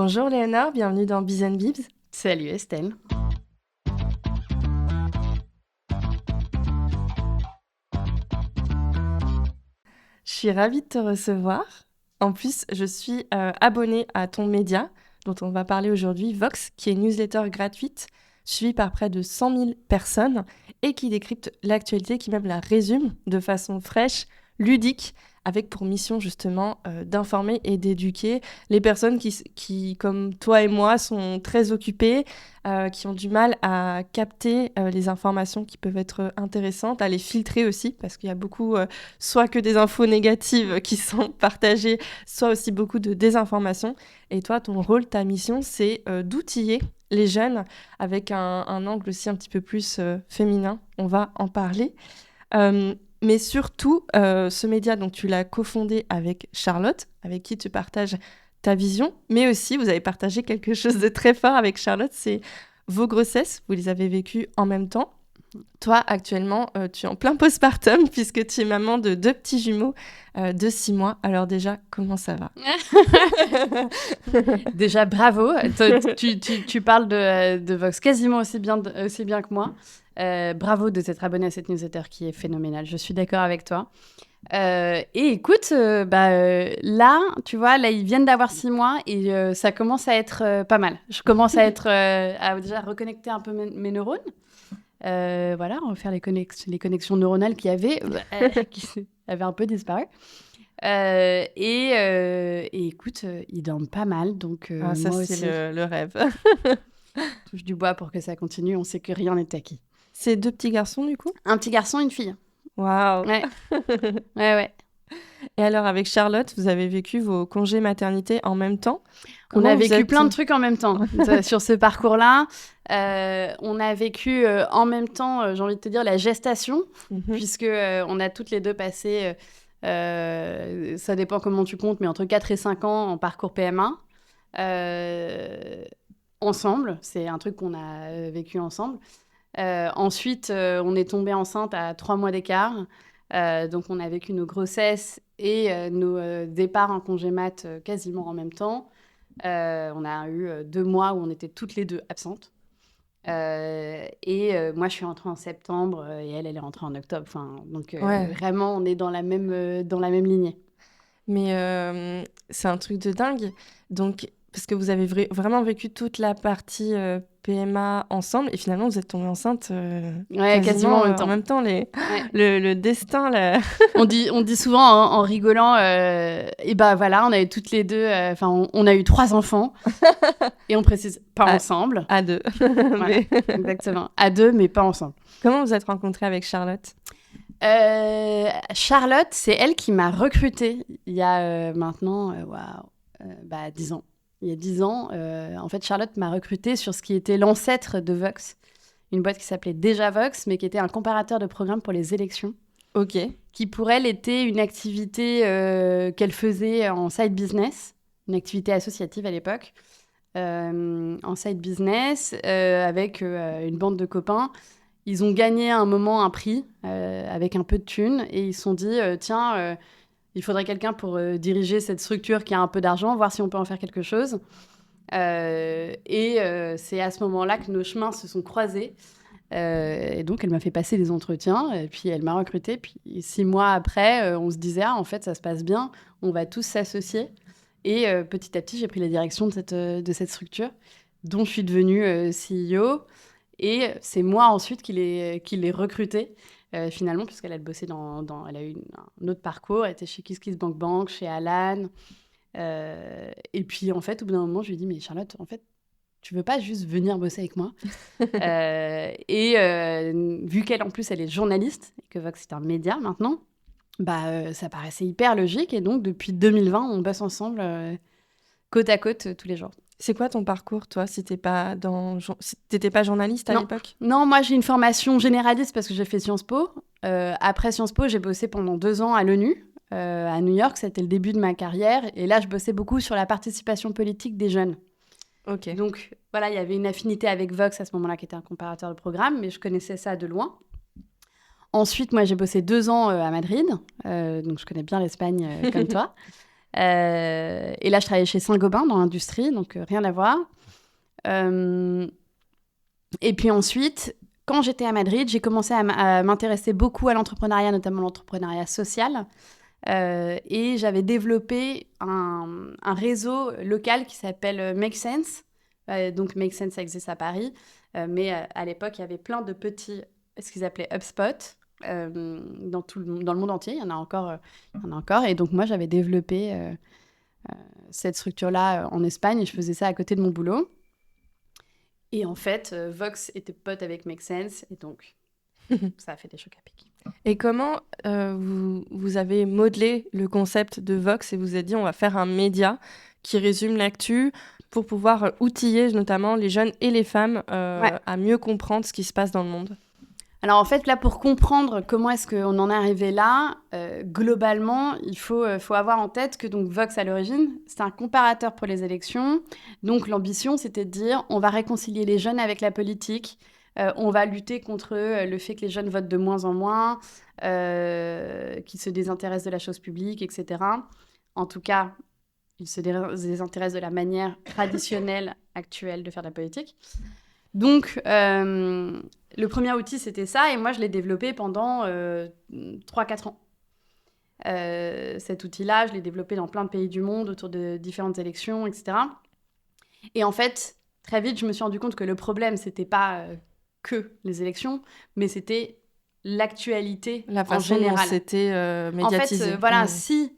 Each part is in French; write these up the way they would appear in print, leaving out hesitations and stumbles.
Bonjour Léonore, bienvenue dans Biz & Bibs. Salut Estelle. Je suis ravie de te recevoir. En plus, je suis abonnée à ton média, dont on va parler aujourd'hui, Vox, qui est une newsletter gratuite, suivie par près de 100 000 personnes, et qui décrypte l'actualité, qui même la résume de façon fraîche, ludique, avec pour mission justement d'informer et d'éduquer les personnes qui, comme toi et moi, sont très occupées, qui ont du mal à capter les informations qui peuvent être intéressantes, à les filtrer aussi, parce qu'il y a beaucoup, soit que des infos négatives qui sont partagées, soit aussi beaucoup de désinformation. Et toi, ton rôle, ta mission, c'est d'outiller les jeunes avec un angle aussi un petit peu plus féminin. On va en parler. Mais surtout, ce média, donc tu l'as cofondé avec Charlotte, avec qui tu partages ta vision, mais aussi vous avez partagé quelque chose de très fort avec Charlotte, c'est vos grossesses, vous les avez vécues en même temps. Toi, actuellement, tu es en plein postpartum puisque tu es maman de 2 petits jumeaux de 6 mois. Alors déjà, comment ça va? Déjà, bravo. Tu parles de Vox quasiment aussi bien que moi. Bravo de t'être abonné à cette newsletter qui est phénoménale. Je suis d'accord avec toi. Et écoute, là, tu vois, là, ils viennent d'avoir 6 mois et ça commence à être pas mal. Je commence à être à déjà reconnecter un peu mes neurones. Voilà, on va faire les connexions neuronales qui avaient un peu disparu. Et écoute, ils dorment pas mal, donc ça, moi c'est aussi. le rêve. Touche du bois pour que ça continue, on sait que rien n'est acquis. C'est 2 petits garçons, du coup? Un petit garçon, une fille. Waouh! Ouais, ouais. Et alors, avec Charlotte, vous avez vécu vos congés maternité en même temps? On a Comment vous vécu êtes... plein de trucs en même temps sur ce parcours-là. On a vécu en même temps, j'ai envie de te dire, la gestation, puisque on a toutes les deux passé, ça dépend comment tu comptes, mais entre 4 et 5 ans en parcours PMA. Ensemble, c'est un truc qu'on a vécu ensemble. Ensuite, on est tombé enceinte à 3 mois d'écart. Donc, on a vécu nos grossesses et nos départs en congé mat quasiment en même temps. On a eu 2 mois où on était toutes les deux absentes. Moi, je suis rentrée en septembre et elle est rentrée en octobre. Donc, vraiment, on est dans la même lignée. Mais c'est un truc de dingue. Donc, parce que vous avez vraiment vécu toute la partie PMA ensemble et finalement, vous êtes tombée enceinte quasiment en même temps. Le destin, là. On dit souvent en rigolant, et bah voilà, on avait toutes les deux, on a eu 3 enfants, et on précise pas ensemble. À 2. Voilà, exactement. À 2, mais pas ensemble. Comment vous êtes rencontrée avec Charlotte? Charlotte, c'est elle qui m'a recrutée il y a maintenant 10 ans. Il y a 10 ans, en fait, Charlotte m'a recrutée sur ce qui était l'ancêtre de Vox, une boîte qui s'appelait déjà Vox, mais qui était un comparateur de programmes pour les élections. Ok. Qui pour elle était une activité qu'elle faisait en side business, une activité associative à l'époque, en side business, avec une bande de copains. Ils ont gagné à un moment un prix avec un peu de thunes et ils se sont dit, il faudrait quelqu'un pour diriger cette structure qui a un peu d'argent, voir si on peut en faire quelque chose. C'est à ce moment-là que nos chemins se sont croisés. Et donc, elle m'a fait passer des entretiens, et puis elle m'a recrutée. Puis 6 mois après, on se disait, en fait, ça se passe bien, on va tous s'associer. Et petit à petit, j'ai pris la direction de cette structure, dont je suis devenue CEO. Et c'est moi ensuite qui l'ai recrutée, finalement, puisqu'elle a bossé elle a eu un autre parcours. Elle était chez KissKissBankBank, chez Alan. Et puis, en fait, au bout d'un moment, je lui ai dit, mais Charlotte, en fait, tu veux pas juste venir bosser avec moi? Vu qu'elle, en plus, elle est journaliste, et que Vox est un média maintenant, ça paraissait hyper logique. Et donc, depuis 2020, on bosse ensemble, côte à côte, tous les jours. C'est quoi ton parcours, toi, si t'étais pas journaliste à l'époque? Non, moi, j'ai une formation généraliste parce que j'ai fait Sciences Po. Après Sciences Po, j'ai bossé pendant 2 ans à l'ONU, à New York. C'était le début de ma carrière. Et là, je bossais beaucoup sur la participation politique des jeunes. Okay. Donc, voilà, il y avait une affinité avec Vox à ce moment-là, qui était un comparateur de programme, mais je connaissais ça de loin. Ensuite, moi, j'ai bossé 2 ans à Madrid, donc je connais bien l'Espagne comme toi. Et là, je travaillais chez Saint-Gobain dans l'industrie, donc rien à voir. Et puis ensuite, quand j'étais à Madrid, j'ai commencé à m'intéresser beaucoup à l'entrepreneuriat, notamment l'entrepreneuriat social. Et j'avais développé un réseau local qui s'appelle Make Sense. Donc Make Sense, ça existe à Paris. Mais à l'époque, il y avait plein de petits, ce qu'ils appelaient HubSpot, dans le monde entier. Il y en a encore. Et donc moi, j'avais développé cette structure-là en Espagne et je faisais ça à côté de mon boulot. Et en fait, Vox était pote avec Make Sense et donc ça a fait des chocs à pic. Et comment vous avez modelé le concept de Vox et vous avez dit on va faire un média qui résume l'actu pour pouvoir outiller notamment les jeunes et les femmes à mieux comprendre ce qui se passe dans le monde? Alors en fait, là, pour comprendre comment est-ce qu'on en est arrivé là, globalement, il faut avoir en tête que donc, Vox, à l'origine, c'était un comparateur pour les élections. Donc l'ambition, c'était de dire on va réconcilier les jeunes avec la politique, on va lutter contre le fait que les jeunes votent de moins en moins, qu'ils se désintéressent de la chose publique, etc. En tout cas, ils se désintéressent de la manière traditionnelle actuelle de faire de la politique. Donc, le premier outil, c'était ça, et moi, je l'ai développé pendant 3-4 ans. Cet outil-là, je l'ai développé dans plein de pays du monde, autour de différentes élections, etc. Et en fait, très vite, je me suis rendu compte que le problème, c'était pas que les élections, mais c'était l'actualité en général. La façon dont c'était médiatisé. En fait, voilà, si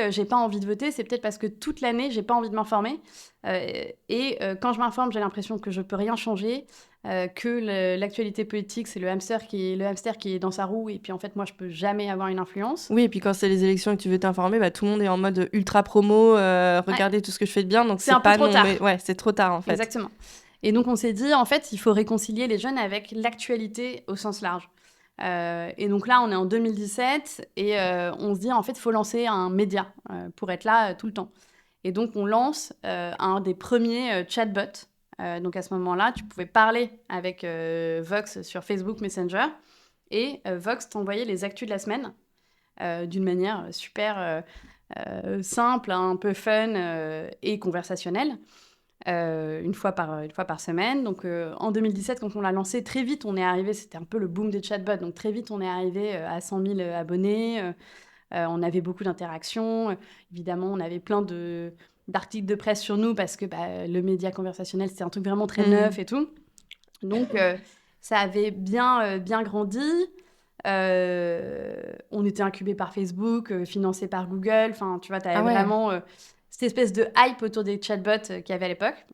j'ai pas envie de voter, c'est peut-être parce que toute l'année, j'ai pas envie de m'informer. Quand je m'informe, j'ai l'impression que je peux rien changer, que l'actualité politique, c'est le hamster qui est dans sa roue, et puis en fait, moi, je peux jamais avoir une influence. Oui, et puis quand c'est les élections et que tu veux t'informer, bah, tout le monde est en mode ultra promo, regardez tout ce que je fais de bien, donc c'est un peu trop tard. Ouais, c'est trop tard en fait. Exactement. Et donc, on s'est dit, en fait, il faut réconcilier les jeunes avec l'actualité au sens large. Et donc là, on est en 2017 et on se dit, en fait, il faut lancer un média pour être là tout le temps. Et donc, on lance un des premiers chatbots. Donc, à ce moment-là, tu pouvais parler avec Vox sur Facebook Messenger et Vox t'envoyait les actus de la semaine d'une manière super simple, un peu fun et conversationnelle. Une fois par semaine. Donc, en 2017, quand on l'a lancé, très vite, on est arrivé, c'était un peu le boom des chatbots, donc très vite, on est arrivé à 100 000 abonnés. On avait beaucoup d'interactions. Évidemment, on avait plein d'articles de presse sur nous parce que le média conversationnel, c'était un truc vraiment très neuf et tout. Donc, ça avait bien grandi. On était incubé par Facebook, financé par Google. Enfin, tu vois, tu avais vraiment cette espèce de hype autour des chatbots qu'il y avait à l'époque,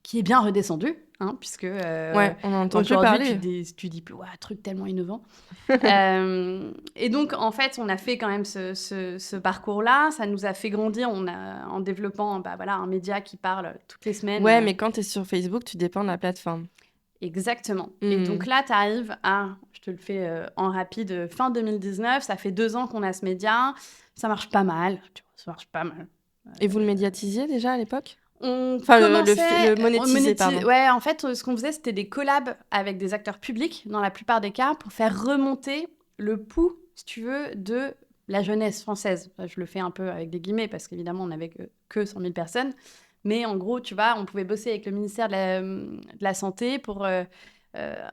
qui est bien redescendu, hein, puisque on en entend plus parler. Tu dis plus, truc tellement innovant. Et donc, en fait, on a fait quand même ce parcours-là. Ça nous a fait grandir en développant un média qui parle toutes les semaines. Ouais, mais quand tu es sur Facebook, tu dépends de la plateforme. Exactement. Et donc là, tu arrives je te le fais en rapide, fin 2019, ça fait 2 ans qu'on a ce média, ça marche pas mal. Et vous le médiatisiez déjà à l'époque ? Le monétiser, pardon. Ouais, en fait, ce qu'on faisait, c'était des collabs avec des acteurs publics, dans la plupart des cas, pour faire remonter le pouls, si tu veux, de la jeunesse française. Je le fais un peu avec des guillemets, parce qu'évidemment, on n'avait que 100 000 personnes. Mais en gros, tu vois, on pouvait bosser avec le ministère de la Santé pour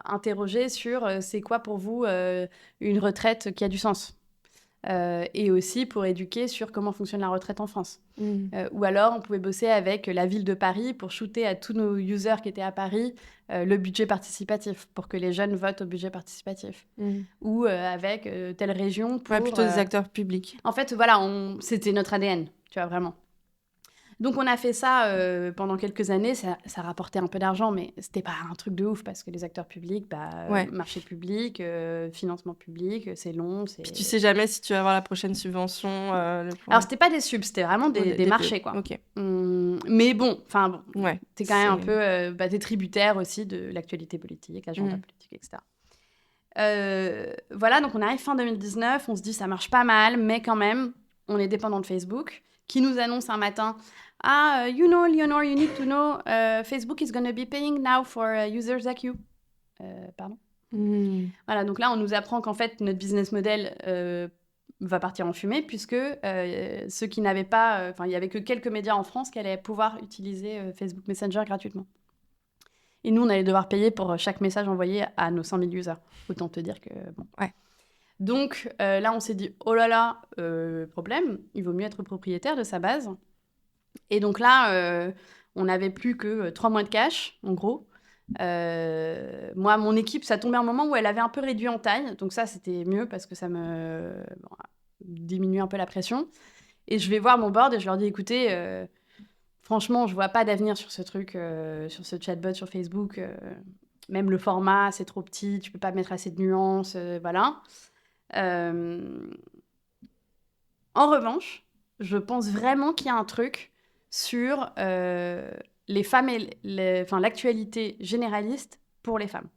interroger sur c'est quoi pour vous une retraite qui a du sens. Et aussi pour éduquer sur comment fonctionne la retraite en France. Ou alors, on pouvait bosser avec la ville de Paris pour shooter à tous nos users qui étaient à Paris le budget participatif, pour que les jeunes votent au budget participatif. Ou avec telle région pour... Ouais, plutôt des acteurs publics. En fait, voilà, c'était notre ADN, tu vois, vraiment. Donc, on a fait ça pendant quelques années. Ça rapportait un peu d'argent, mais c'était pas un truc de ouf parce que les acteurs publics, marché public, financement public, c'est long. Puis tu sais jamais si tu vas avoir la prochaine subvention. Alors, c'était pas des subs, c'était vraiment des marchés, quoi. Okay. Mais bon, ouais, t'es quand même un peu... t'es tributaire aussi de l'actualité politique, l'agenda politique, etc. Voilà, donc on arrive fin 2019, on se dit ça marche pas mal, mais quand même, on est dépendant de Facebook, qui nous annonce un matin... you know, Leonor, you need to know, Facebook is going to be paying now for users like you. Pardon. Voilà, donc là, on nous apprend qu'en fait, notre business model va partir en fumée, puisque ceux qui n'avaient pas... il n'y avait que quelques médias en France qui allaient pouvoir utiliser Facebook Messenger gratuitement. Et nous, on allait devoir payer pour chaque message envoyé à nos 100 000 users. Autant te dire que... Bon. Ouais. Donc là, on s'est dit, oh là là, problème, il vaut mieux être propriétaire de sa base. Et donc là, on n'avait plus que 3 mois de cash, en gros. Moi, mon équipe, ça tombait un moment où elle avait un peu réduit en taille. Donc ça, c'était mieux parce que ça me diminuait un peu la pression. Et je vais voir mon board et je leur dis, écoutez, franchement, je vois pas d'avenir sur ce truc, sur ce chatbot sur Facebook. Même le format, c'est trop petit, tu peux pas mettre assez de nuances, voilà. En revanche, je pense vraiment qu'il y a un truc sur les femmes et l'actualité généraliste pour les femmes.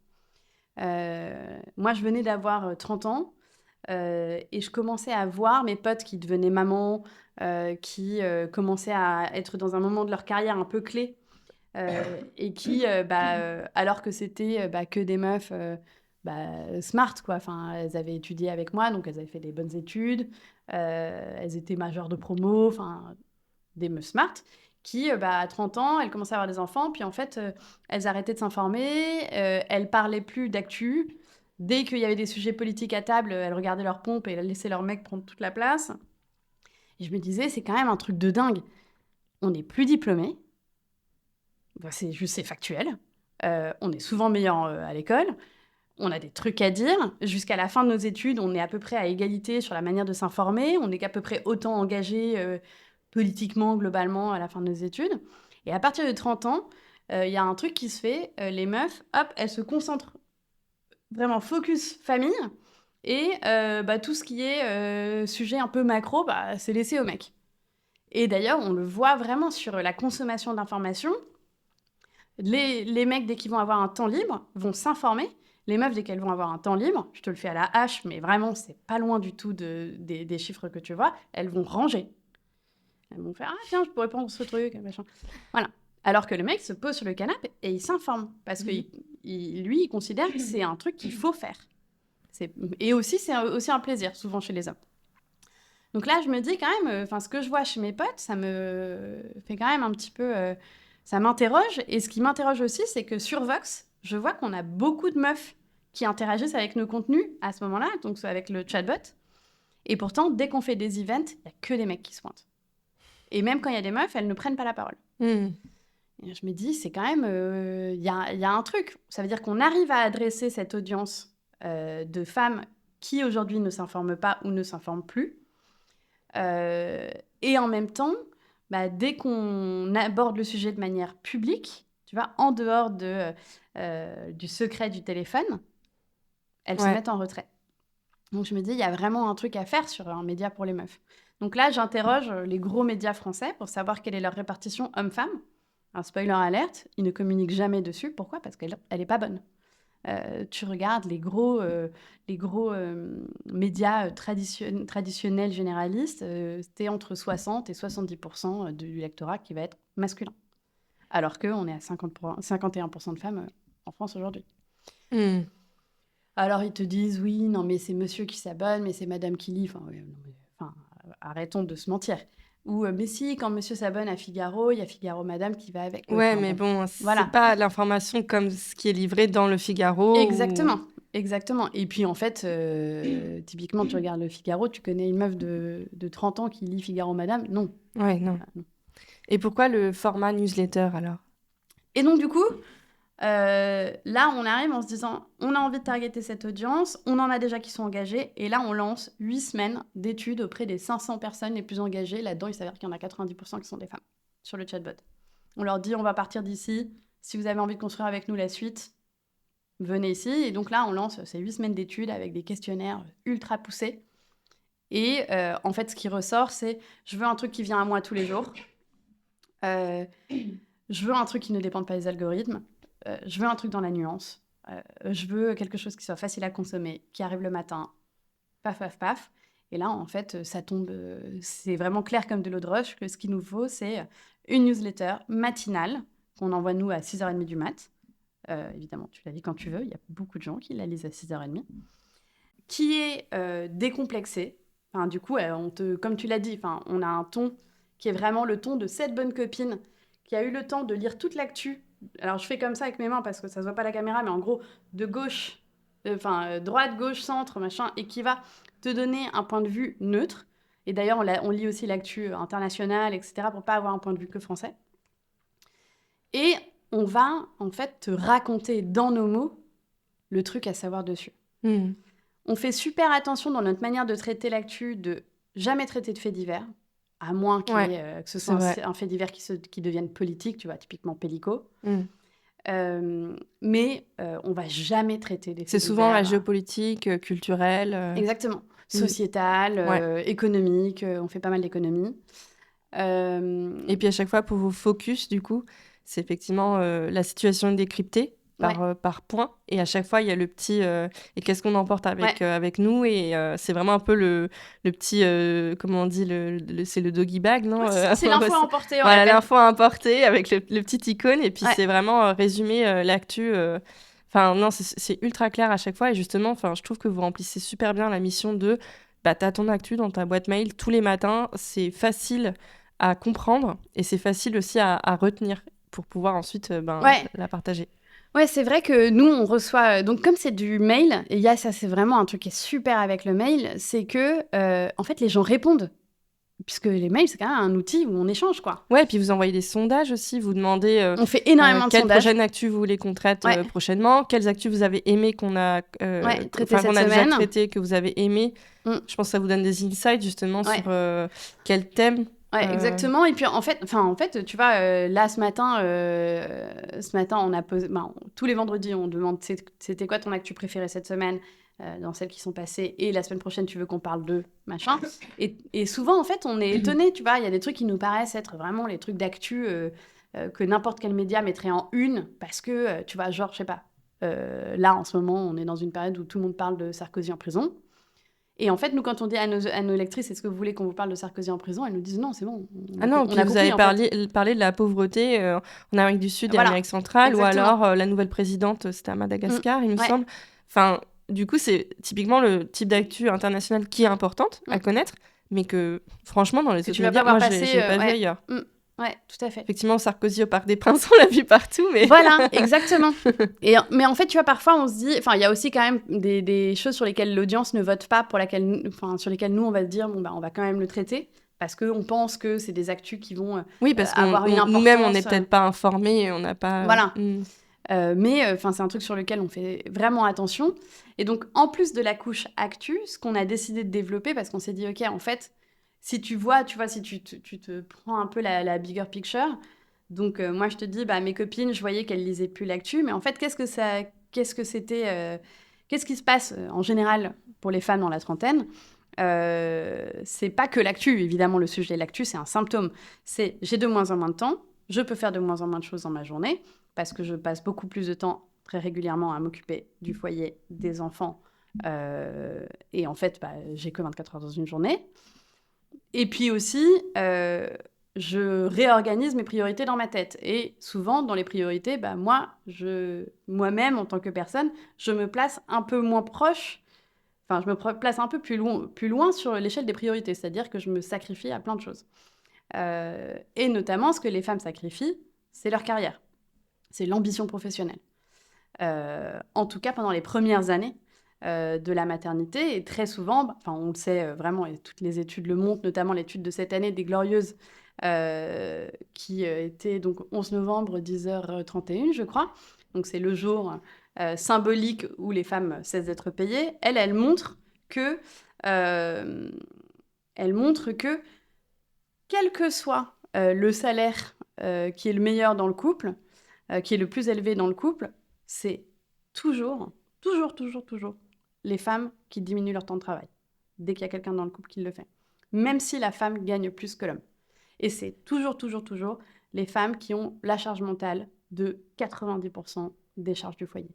Moi, je venais d'avoir 30 ans et je commençais à voir mes potes qui devenaient mamans, qui commençaient à être dans un moment de leur carrière un peu clé et qui, alors que c'était que des meufs smart, quoi. Enfin, elles avaient étudié avec moi, donc elles avaient fait des bonnes études, elles étaient majeures de promo, enfin, des meufs smart, qui, à 30 ans, elles commençaient à avoir des enfants, puis en fait, elles arrêtaient de s'informer, elles parlaient plus d'actu. Dès qu'il y avait des sujets politiques à table, elles regardaient leur pompe et elles laissaient leur mec prendre toute la place. Et je me disais, c'est quand même un truc de dingue. On n'est plus diplômés. C'est factuel. On est souvent meilleur à l'école. On a des trucs à dire. Jusqu'à la fin de nos études, on est à peu près à égalité sur la manière de s'informer. On est à peu près autant engagé politiquement, globalement, à la fin de nos études. Et à partir de 30 ans, il y a un truc qui se fait. Les meufs, hop, elles se concentrent vraiment focus famille. Et tout ce qui est sujet un peu macro, c'est laissé aux mecs. Et d'ailleurs, on le voit vraiment sur la consommation d'informations. Les mecs, dès qu'ils vont avoir un temps libre, vont s'informer. Les meufs, dès qu'elles vont avoir un temps libre, je te le fais à la hache, mais vraiment, c'est pas loin du tout des chiffres que tu vois, elles vont ranger. Elles vont faire « Ah tiens, je pourrais prendre ce truc, machin. » Voilà. Alors que le mec se pose sur le canapé et il s'informe. Parce que lui, il considère que c'est un truc qu'il faut faire. Et aussi, c'est aussi un plaisir, souvent chez les hommes. Donc là, je me dis quand même, ce que je vois chez mes potes, ça me fait quand même un petit peu... ça m'interroge. Et ce qui m'interroge aussi, c'est que sur Vox, je vois qu'on a beaucoup de meufs qui interagissent avec nos contenus à ce moment-là, donc avec le chatbot. Et pourtant, dès qu'on fait des events, il n'y a que des mecs qui se pointent. Et même quand il y a des meufs, elles ne prennent pas la parole. Et je me dis, c'est quand même... Il y a un truc. Ça veut dire qu'on arrive à adresser cette audience de femmes qui, aujourd'hui, ne s'informent pas ou ne s'informent plus. Et en même temps, dès qu'on aborde le sujet de manière publique, tu vois, en dehors du secret du téléphone, elles se mettent en retrait. Donc je me dis, il y a vraiment un truc à faire sur un média pour les meufs. Donc là, j'interroge les gros médias français pour savoir quelle est leur répartition homme-femme. Un spoiler alerte, ils ne communiquent jamais dessus. Pourquoi ? Parce qu'elle n'est pas bonne. Tu regardes les gros médias traditionnels généralistes, c'était entre 60 et 70% du lectorat qui va être masculin. Alors qu'on est à 51% de femmes en France aujourd'hui. Alors ils te disent, oui, non mais c'est monsieur qui s'abonne, mais c'est madame qui lit. Arrêtons de se mentir. Ou mais si, quand monsieur s'abonne à Figaro, il y a Figaro Madame qui va avec. Ouais, mais bon, c'est pas l'information comme ce qui est livré dans le Figaro. Exactement. Et puis en fait, typiquement, tu regardes le Figaro, tu connais une meuf de 30 ans qui lit Figaro Madame ? Non. Ouais, non. Et pourquoi le format newsletter alors ? Et donc du coup, là on arrive en se disant, on a envie de targeter cette audience, on en a déjà qui sont engagés, et là on lance 8 semaines d'études auprès des 500 personnes les plus engagées. Là-dedans, il s'avère qu'il y en a 90% qui sont des femmes sur le chatbot. On leur dit, on va partir d'ici, si vous avez envie de construire avec nous la suite, venez ici. Et donc là, on lance ces 8 semaines d'études avec des questionnaires ultra poussés. Et en fait, ce qui ressort, c'est, je veux un truc qui vient à moi tous les jours. Je veux un truc qui ne dépende pas des algorithmes. Je veux un truc dans la nuance. Je veux quelque chose qui soit facile à consommer, qui arrive le matin. Paf, paf, paf. Et là, en fait, ça tombe... c'est vraiment clair comme de l'eau de roche que ce qu'il nous faut, c'est une newsletter matinale qu'on envoie, nous, à 6h30 du mat'. Évidemment, tu la lis quand tu veux. Il y a beaucoup de gens qui la lisent à 6h30. Qui est décomplexée, Enfin, du coup, comme tu l'as dit, enfin, on a un ton qui est vraiment le ton de cette bonne copine qui a eu le temps de lire toute l'actu. Alors, je fais comme ça avec mes mains parce que ça se voit pas à la caméra, mais en gros, de gauche, droite, gauche, centre, machin, et qui va te donner un point de vue neutre. Et d'ailleurs, on lit aussi l'actu internationale, etc., pour pas avoir un point de vue que français. Et on va, en fait, te raconter dans nos mots le truc à savoir dessus. On fait super attention dans notre manière de traiter l'actu de jamais traiter de faits divers, à moins que ce soit un fait divers qui devienne politique, tu vois, typiquement Pellico. Mais on va jamais traiter des faits divers. C'est souvent la géopolitique, culturelle. Exactement. Sociétale, économique, on fait pas mal d'économies. Et puis à chaque fois, pour vos focus, du coup, c'est effectivement la situation décryptée par point. Et à chaque fois, il y a le petit et qu'est-ce qu'on emporte avec nous. Et c'est vraiment un peu le petit, comment on dit, c'est le doggy bag, non c'est l'info à emporter. Voilà, l'info à emporter avec le petit icône. Et puis c'est vraiment résumer l'actu. Enfin, non, c'est ultra clair à chaque fois. Et justement, je trouve que vous remplissez super bien la mission de... Bah, t'as ton actu dans ta boîte mail tous les matins. C'est facile à comprendre et c'est facile aussi à retenir pour pouvoir ensuite la partager. Ouais, c'est vrai que nous, on reçoit... donc, comme c'est du mail, et ça, c'est vraiment un truc qui est super avec le mail, c'est que, en fait, les gens répondent. Puisque les mails, c'est quand même un outil où on échange, quoi. Ouais, et puis vous envoyez des sondages aussi, vous demandez... on fait énormément de sondages. Quelle prochaine actu vous voulez qu'on traite prochainement, quelles actus vous avez aimé qu'on a, traité cette qu'on a semaine. déjà traité, que vous avez aimé. Je pense que ça vous donne des insights, justement, sur quel thème... Ouais, exactement. Et puis, en fait, tu vois, là, ce matin, on a posé... tous les vendredis, on demande c'était quoi ton actu préférée cette semaine dans celles qui sont passées, et la semaine prochaine, tu veux qu'on parle de machin. Et souvent, en fait, on est étonné, tu vois, il y a des trucs qui nous paraissent être vraiment les trucs d'actu que n'importe quel média mettrait en une, parce que, tu vois, genre, je sais pas, là, en ce moment, on est dans une période où tout le monde parle de Sarkozy en prison. Et en fait, nous, quand on dit à nos lectrices, est-ce que vous voulez qu'on vous parle de Sarkozy en prison, elles nous disent non, c'est bon. Vous avez parlé de la pauvreté en Amérique du Sud et Amérique centrale, exactement. Ou alors la nouvelle présidente, c'était à Madagascar, il me semble. Enfin, du coup, c'est typiquement le type d'actu internationale qui est importante à connaître, mais que, franchement, dans les autres médias, moi, j'ai pas vu ailleurs. Ouais, tout à fait. Effectivement, Sarkozy au Parc des Princes, on l'a vu partout, mais... Voilà, exactement. Mais en fait, tu vois, parfois, on se dit... Enfin, il y a aussi quand même des choses sur lesquelles l'audience ne vote pas, sur lesquelles nous, on va se dire, on va quand même le traiter, parce qu'on pense que c'est des actus qui vont avoir une importance. Nous-mêmes, on n'est peut-être pas informés, on n'a pas... Voilà. Mais c'est un truc sur lequel on fait vraiment attention. Et donc, en plus de la couche actu, ce qu'on a décidé de développer, parce qu'on s'est dit, OK, en fait... Si tu vois, si tu te prends un peu la bigger picture, donc moi je te dis, mes copines, je voyais qu'elles lisaient plus l'actu, mais en fait, qu'est-ce qui se passe en général pour les femmes dans la trentaine ? C'est pas que l'actu, évidemment, le sujet de l'actu, c'est un symptôme. C'est j'ai de moins en moins de temps, je peux faire de moins en moins de choses dans ma journée, parce que je passe beaucoup plus de temps très régulièrement à m'occuper du foyer, des enfants, et en fait, j'ai que 24 heures dans une journée. Et puis aussi, je réorganise mes priorités dans ma tête. Et souvent, dans les priorités, moi-même, en tant que personne, je me place un peu moins proche, je me place un peu plus loin sur l'échelle des priorités. C'est-à-dire que je me sacrifie à plein de choses. Et notamment, ce que les femmes sacrifient, c'est leur carrière. C'est l'ambition professionnelle. En tout cas, pendant les premières années de la maternité, et très souvent, on le sait vraiment, et toutes les études le montrent, notamment l'étude de cette année des Glorieuses, qui était donc 11 novembre, 10h31, je crois. Donc c'est le jour symbolique où les femmes cessent d'être payées. Elle montre que, quel que soit le salaire qui est le meilleur dans le couple, qui est le plus élevé dans le couple, c'est toujours les femmes qui diminuent leur temps de travail, dès qu'il y a quelqu'un dans le couple qui le fait. Même si la femme gagne plus que l'homme. Et c'est toujours les femmes qui ont la charge mentale de 90% des charges du foyer.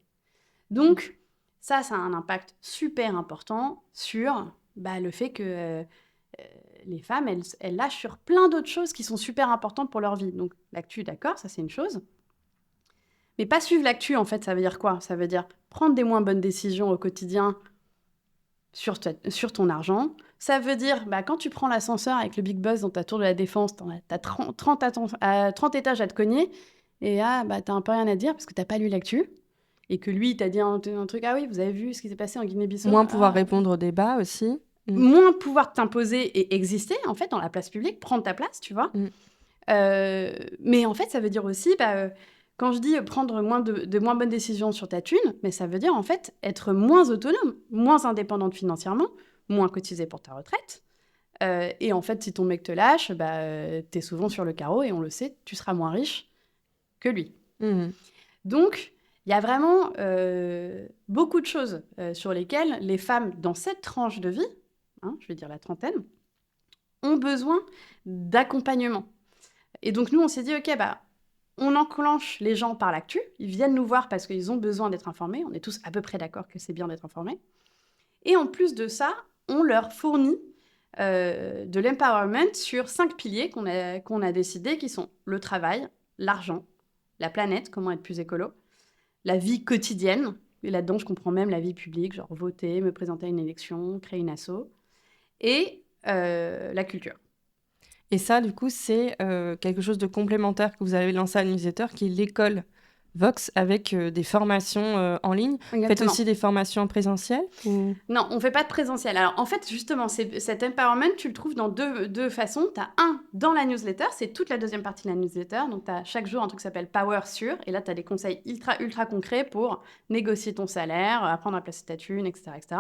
Donc, ça a un impact super important sur le fait que les femmes, elles lâchent sur plein d'autres choses qui sont super importantes pour leur vie. Donc, l'actu, d'accord, ça c'est une chose. Mais pas suivre l'actu, en fait, ça veut dire quoi ? Ça veut dire prendre des moins bonnes décisions au quotidien sur ton argent. Ça veut dire, quand tu prends l'ascenseur avec le Big Boss dans ta tour de la Défense, t'as 30 étages à te cogner, et t'as un peu rien à dire parce que t'as pas lu l'actu, et que lui, il t'a dit un truc, ah oui, vous avez vu ce qui s'est passé en Guinée-Bissau. Moins pouvoir répondre au débat aussi. Moins pouvoir t'imposer et exister, en fait, dans la place publique, prendre ta place, tu vois. Mais en fait, ça veut dire aussi, quand je dis prendre de moins bonnes décisions sur ta thune, mais ça veut dire, en fait, être moins autonome, moins indépendante financièrement, moins cotisée pour ta retraite. Et en fait, si ton mec te lâche, t'es souvent sur le carreau, et on le sait, tu seras moins riche que lui. Donc, il y a vraiment beaucoup de choses sur lesquelles les femmes, dans cette tranche de vie, je vais dire la trentaine, ont besoin d'accompagnement. Et donc, nous, on s'est dit, OK, on enclenche les gens par l'actu. Ils viennent nous voir parce qu'ils ont besoin d'être informés. On est tous à peu près d'accord que c'est bien d'être informés. Et en plus de ça, on leur fournit de l'empowerment sur 5 piliers qu'on a décidé, qui sont le travail, l'argent, la planète, comment être plus écolo, la vie quotidienne, et là-dedans, je comprends même la vie publique, genre voter, me présenter à une élection, créer une asso, et la culture. Et ça, du coup, c'est quelque chose de complémentaire que vous avez lancé à la newsletter, qui est l'école Vox, avec des formations en ligne. Vous faites aussi des formations en présentiel Non, on ne fait pas de présentiel. Alors, en fait, justement, cet empowerment, tu le trouves dans deux façons. Tu as dans la newsletter, c'est toute la deuxième partie de la newsletter. Donc, tu as chaque jour un truc qui s'appelle Power Sur. Et là, tu as des conseils ultra concrets pour négocier ton salaire, apprendre à placer ta thune, etc., etc.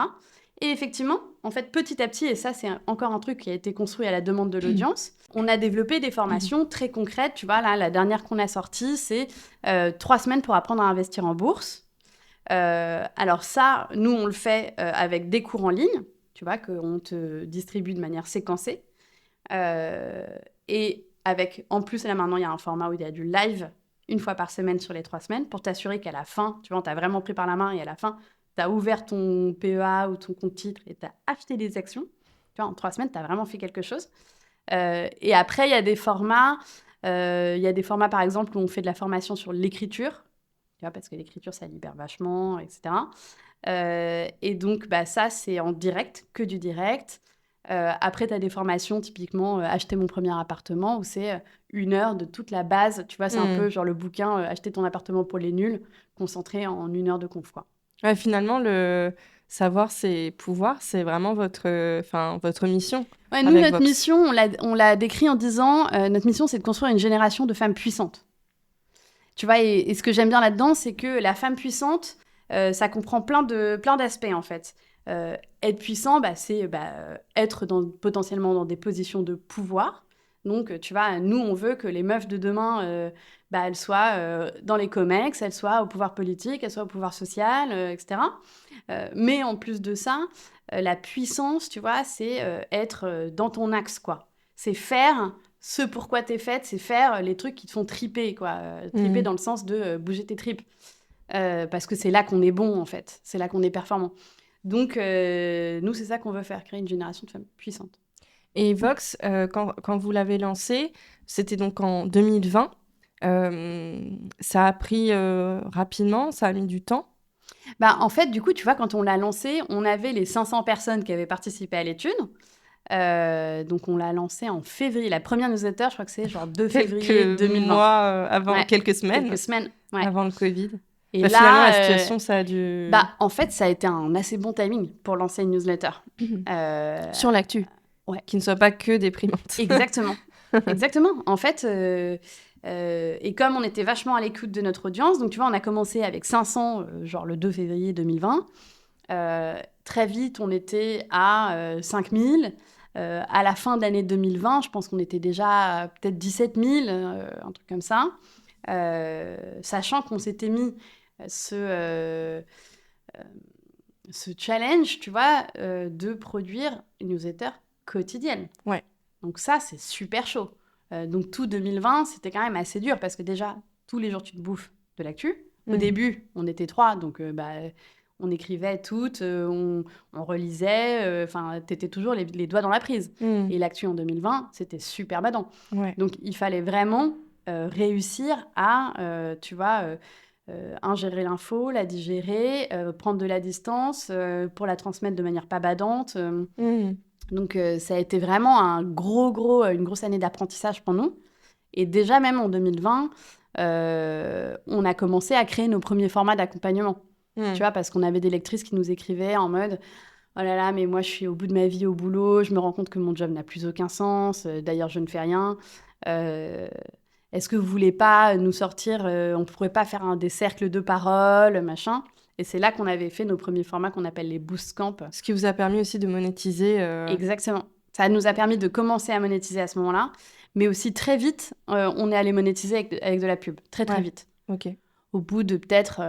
Et effectivement, en fait, petit à petit, et ça, c'est encore un truc qui a été construit à la demande de l'audience, on a développé des formations très concrètes. Tu vois, là, la dernière qu'on a sortie, c'est 3 semaines pour apprendre à investir en bourse. Alors ça, nous, on le fait avec des cours en ligne, tu vois, qu'on te distribue de manière séquencée. Et avec, en plus, là, maintenant, il y a un format où il y a du live 1 fois par semaine sur les 3 semaines pour t'assurer qu'à la fin, tu vois, on t'a vraiment pris par la main et à la fin, tu as ouvert ton PEA ou ton compte titre et tu as acheté des actions. Tu vois, en 3 semaines, tu as vraiment fait quelque chose. Et après, il y a des formats. Par exemple, où on fait de la formation sur l'écriture. Tu vois, parce que l'écriture, ça libère vachement, etc. Et donc, ça, c'est en direct, que du direct. Après, tu as des formations, typiquement, Acheter mon premier appartement, où c'est 1 heure de toute la base. Tu vois, c'est un peu genre le bouquin Acheter ton appartement pour les nuls, concentré en 1 heure de conf, quoi. Ouais, finalement, le savoir ses pouvoirs, c'est vraiment votre mission. Ouais, nous, notre mission, on l'a décrit en disant notre mission, c'est de construire une génération de femmes puissantes. Tu vois, et ce que j'aime bien là-dedans, c'est que la femme puissante, ça comprend plein d'aspects, en fait. Être puissant, c'est être potentiellement dans des positions de pouvoir. Donc, tu vois, nous, on veut que les meufs de demain, elles soient dans les comex, elles soient au pouvoir politique, elles soient au pouvoir social, etc. Mais en plus de ça, la puissance, tu vois, c'est être dans ton axe, quoi. C'est faire ce pourquoi t'es faite, c'est faire les trucs qui te font triper, quoi. Triper dans le sens de bouger tes tripes. Parce que c'est là qu'on est bon, en fait. C'est là qu'on est performant. Donc, nous, c'est ça qu'on veut faire, créer une génération de femmes puissantes. Et Vox, quand vous l'avez lancé, c'était donc en 2020. Ça a pris rapidement, ça a mis du temps. En fait, du coup, tu vois, quand on l'a lancé, on avait les 500 personnes qui avaient participé à l'étude. Donc, on l'a lancé en février. La première newsletter, je crois que c'est genre 2 février 2020. Mois avant, quelques semaines. Quelques semaines, ouais. Avant le Covid. Et là, finalement, la situation, ça a dû... en fait, ça a été un assez bon timing pour lancer une newsletter. Sur l'actu. Ouais. Qui ne soit pas que déprimante. Exactement. Exactement. En fait, et comme on était vachement à l'écoute de notre audience, donc tu vois, on a commencé avec 500, genre le 2 février 2020. Très vite, on était à 5000. À la fin de l'année 2020, je pense qu'on était déjà à peut-être 17 000, un truc comme ça. Sachant qu'on s'était mis ce challenge, tu vois, de produire une newsletter quotidienne. Ouais. Donc ça, c'est super chaud. Donc tout 2020, c'était quand même assez dur parce que déjà, tous les jours, tu te bouffes de l'actu. Au début, on était 3, donc on écrivait toutes, on relisait, t'étais toujours les doigts dans la prise. Et l'actu en 2020, c'était super badant. Ouais. Donc il fallait vraiment réussir à, tu vois, ingérer l'info, la digérer, prendre de la distance pour la transmettre de manière pas badante. Donc, ça a été vraiment une grosse année d'apprentissage pour nous. Et déjà, même en 2020, on a commencé à créer nos premiers formats d'accompagnement. Tu vois, parce qu'on avait des lectrices qui nous écrivaient en mode « Oh là là, mais moi, je suis au bout de ma vie au boulot, je me rends compte que mon job n'a plus aucun sens, d'ailleurs, je ne fais rien. Est-ce que vous voulez pas nous sortir, on pourrait pas faire des cercles de parole, machin ?» Et c'est là qu'on avait fait nos premiers formats qu'on appelle les Boost Camp. Ce qui vous a permis aussi de monétiser. Exactement. Ça nous a permis de commencer à monétiser à ce moment-là, mais aussi très vite, on est allé monétiser avec de la pub. Très vite. Ok. Au bout de peut-être,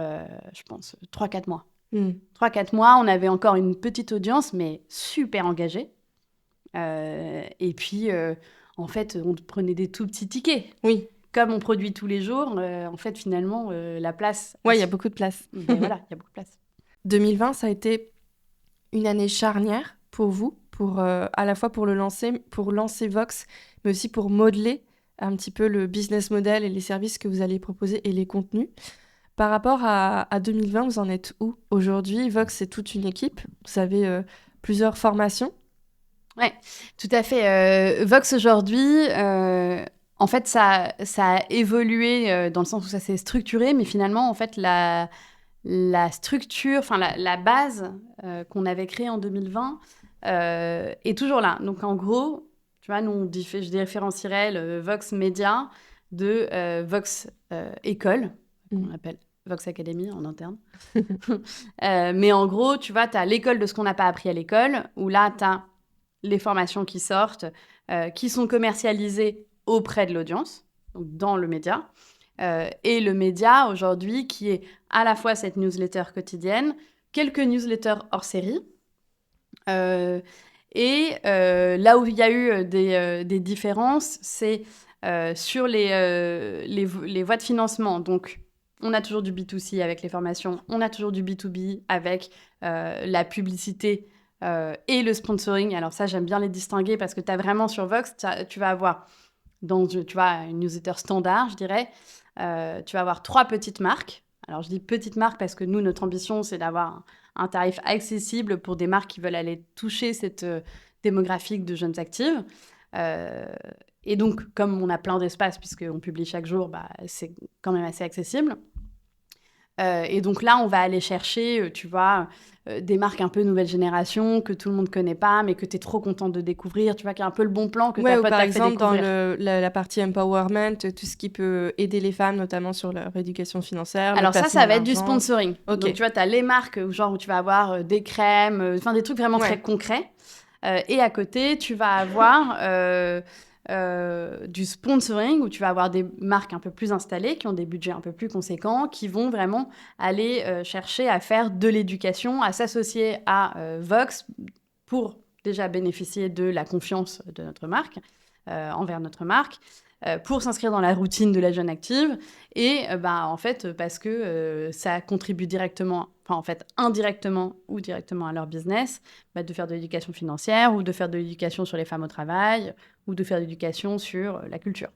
je pense, 3-4 mois. 3-4 mois, on avait encore une petite audience, mais super engagée. Et puis, en fait, on prenait des tout petits tickets. Oui. Comme on produit tous les jours, en fait, finalement, la place... Ouais, il y a beaucoup de place. Ben voilà, il y a beaucoup de place. 2020, ça a été une année charnière pour vous, à la fois pour lancer Vox, mais aussi pour modeler un petit peu le business model et les services que vous allez proposer et les contenus. Par rapport à 2020, vous en êtes où aujourd'hui? Vox, c'est toute une équipe. Vous avez plusieurs formations. Ouais, tout à fait. Vox aujourd'hui, en fait, ça a évolué dans le sens où ça s'est structuré, mais finalement, en fait, la structure, enfin la base qu'on avait créée en 2020 est toujours là. Donc, en gros, tu vois, nous, je différencierais le Vox Média de Vox École, qu'on appelle Vox Academy en interne. Mais en gros, tu vois, tu as l'école de ce qu'on n'a pas appris à l'école, où là, tu as les formations qui sortent, qui sont commercialisées auprès de l'audience, donc dans le média. Et le média, aujourd'hui, qui est à la fois cette newsletter quotidienne, quelques newsletters hors série. Et là où il y a eu des différences, c'est sur les voies de financement. Donc, on a toujours du B2C avec les formations, on a toujours du B2B avec la publicité et le sponsoring. Alors ça, j'aime bien les distinguer parce que tu as vraiment sur Vox, tu vas avoir, tu vois, une newsletter standard, je dirais, tu vas avoir 3 petites marques. Alors, je dis petites marques parce que nous, notre ambition, c'est d'avoir un tarif accessible pour des marques qui veulent aller toucher cette démographique de jeunes actives. Et donc, comme on a plein d'espace, puisqu'on publie chaque jour, c'est quand même assez accessible. Et donc là, on va aller chercher, tu vois, des marques un peu nouvelle génération que tout le monde connaît pas, mais que tu es trop contente de découvrir, tu vois, qui a un peu le bon plan que ta pote par t'a exemple, fait découvrir. dans la partie empowerment, tout ce qui peut aider les femmes, notamment sur leur éducation financière. Alors ça va être du sponsoring. Okay. Donc tu vois, tu as les marques où tu vas avoir des crèmes, des trucs vraiment très concrets. Et à côté, tu vas avoir du sponsoring où tu vas avoir des marques un peu plus installées, qui ont des budgets un peu plus conséquents, qui vont vraiment aller chercher à faire de l'éducation, à s'associer à Vox pour déjà bénéficier de la confiance de notre marque, envers notre marque, pour s'inscrire dans la routine de la jeune active et en fait parce que ça contribue directement, indirectement ou directement à leur business, de faire de l'éducation financière ou de faire de l'éducation sur les femmes au travail ou de faire de l'éducation sur la culture.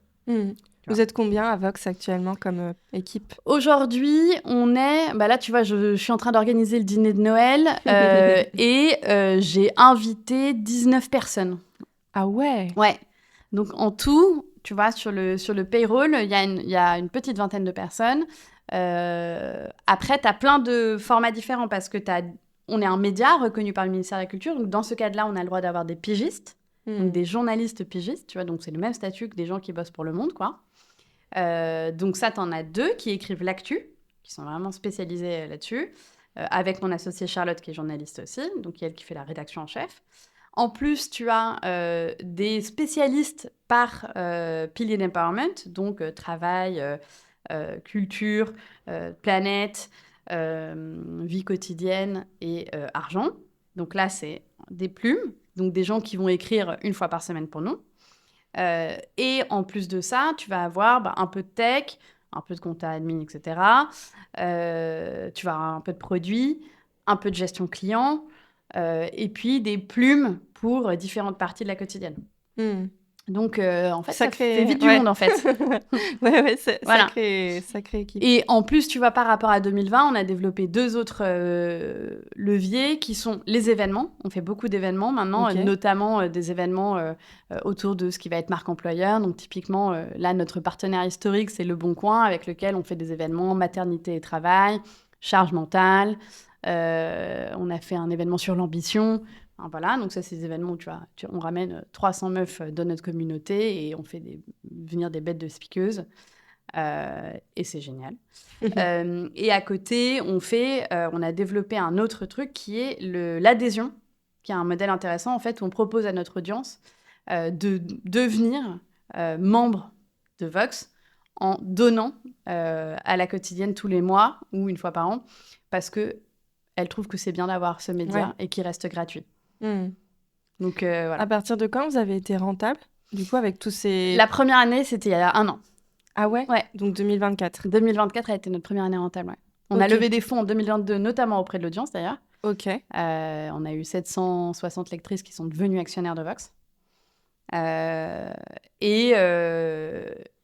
Vous êtes combien à Vox actuellement comme équipe? Aujourd'hui, on est... là, tu vois, je suis en train d'organiser le dîner de Noël et j'ai invité 19 personnes. Ah ouais? Ouais. Donc, en tout, tu vois, sur le payroll, il y a une petite vingtaine de personnes. Après, tu as plein de formats différents parce que on est un média reconnu par le ministère de la Culture. Donc, dans ce cadre-là, on a le droit d'avoir des pigistes, donc des journalistes pigistes, tu vois. Donc, c'est le même statut que des gens qui bossent pour Le Monde, quoi. Donc, ça, tu en as 2 qui écrivent l'actu, qui sont vraiment spécialisés là-dessus, avec mon associée Charlotte, qui est journaliste aussi, donc elle qui fait la rédaction en chef. En plus, tu as des spécialistes par pilier d'empowerment, donc travail, culture, planète, vie quotidienne et argent. Donc là, c'est des plumes, donc des gens qui vont écrire 1 fois par semaine pour nous. Et en plus de ça, tu vas avoir un peu de tech, un peu de compta admin, etc. Tu vas avoir un peu de produits, un peu de gestion client, et puis des plumes pour différentes parties de la quotidienne. Donc, en fait, ça Sacré, fait vite du ouais. monde, en fait. Ouais, Voilà. sacrée équipe. Et en plus, tu vois, par rapport à 2020, on a développé 2 autres leviers qui sont les événements. On fait beaucoup d'événements maintenant, Ok. notamment des événements autour de ce qui va être marque employeur. Donc, typiquement, là, notre partenaire historique, c'est Le Bon Coin, avec lequel on fait des événements maternité et travail, charge mentale. On a fait un événement sur l'ambition. Enfin, voilà, donc ça, c'est des événements où on ramène 300 meufs de notre communauté et on fait venir des bêtes de speakeuses. Et c'est génial. Et à côté, on a développé un autre truc qui est l'adhésion, qui est un modèle intéressant en fait où on propose à notre audience de devenir membre de Vox en donnant à la quotidienne tous les mois ou une fois par an, parce que elle trouve que c'est bien d'avoir ce média Ouais. et qui reste gratuit. Hmm. Donc voilà. À partir de quand vous avez été rentable? Du coup, avec tous ces... La première année, c'était il y a 1 an. Ah ouais? Ouais. Donc 2024. 2024 a été notre première année rentable. Ouais. On a Ok. levé des fonds en 2022, notamment auprès de l'audience d'ailleurs. Ok. On a eu 760 lectrices qui sont devenues actionnaires de Vox.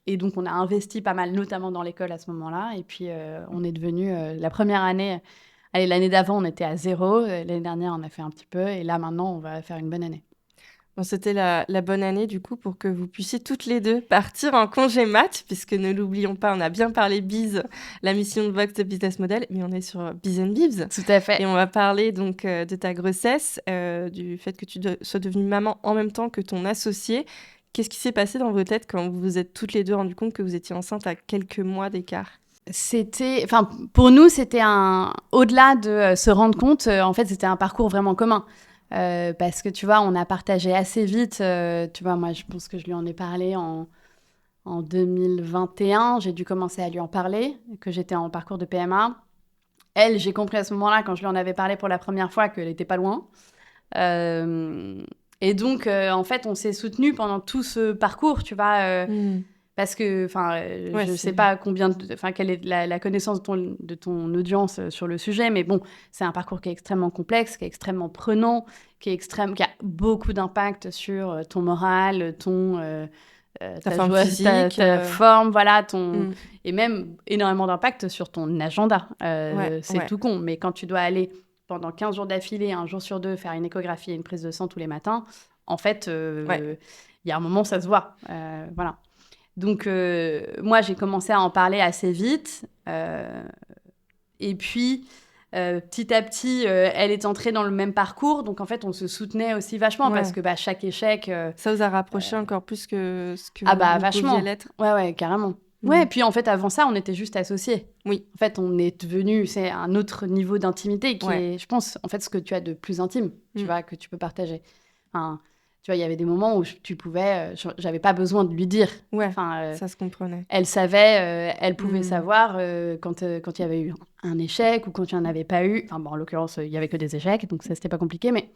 Et donc, on a investi pas mal, notamment dans l'école à ce moment-là. Et puis, on est devenu la première année. Allez, l'année d'avant, on était à 0. L'année dernière, on a fait un petit peu. Et là, maintenant, on va faire une bonne année. Bon, c'était la bonne année, du coup, pour que vous puissiez toutes les deux partir en congé mat, puisque ne l'oublions pas, on a bien parlé Biz, la mission de Vox de Business Model, mais on est sur Biz and Bibs. Tout à fait. Et on va parler donc de ta grossesse, du fait que tu sois devenue maman en même temps que ton associé. Qu'est-ce qui s'est passé dans vos têtes quand vous vous êtes toutes les deux rendues compte que vous étiez enceinte à quelques mois d'écart? Pour nous, c'était au-delà de se rendre compte, en fait, c'était un parcours vraiment commun. Parce que tu vois, on a partagé assez vite. Tu vois, moi, je pense que je lui en ai parlé en 2021. J'ai dû commencer à lui en parler, que j'étais en parcours de PMA. Elle, j'ai compris à ce moment-là, quand je lui en avais parlé pour la première fois, qu'elle n'était pas loin. Et donc, en fait, on s'est soutenus pendant tout ce parcours, tu vois. Parce que, Ouais, je ne sais pas quelle est la connaissance de ton audience sur le sujet, mais bon, c'est un parcours qui est extrêmement complexe, qui est extrêmement prenant, qui a beaucoup d'impact sur ton moral, ta forme joie, physique. ta forme, voilà, Mm. et même énormément d'impact sur ton agenda. Ouais, C'est ouais. tout con, mais quand tu dois aller pendant 15 jours d'affilée, un jour sur deux, faire une échographie et une prise de sang tous les matins, en fait, Ouais. y a un moment, ça se voit. Voilà. Donc, moi, j'ai commencé à en parler assez vite. Et puis, petit à petit, elle est entrée dans le même parcours. Donc, en fait, on se soutenait aussi vachement parce Ouais. que chaque échec... Ça vous a rapproché encore plus que ce que Ah bah, vous vachement. pouviez l'être? Ouais, carrément. Mm. Ouais, et puis en fait, avant ça, on était juste associés. Oui. En fait, on est devenus... C'est un autre niveau d'intimité qui Ouais. est, je pense, en fait, ce que tu as de plus intime, tu Mm. vois, que tu peux partager. Enfin, tu vois, il y avait des moments où tu pouvais... j'avais pas besoin de lui dire. Ouais, Enfin, ça se comprenait. elle savait, elle pouvait Mm. savoir quand il y avait eu un échec ou quand il n'y en avait pas eu. Enfin, bon, en l'occurrence, il y avait que des échecs, donc ça, c'était pas compliqué, mais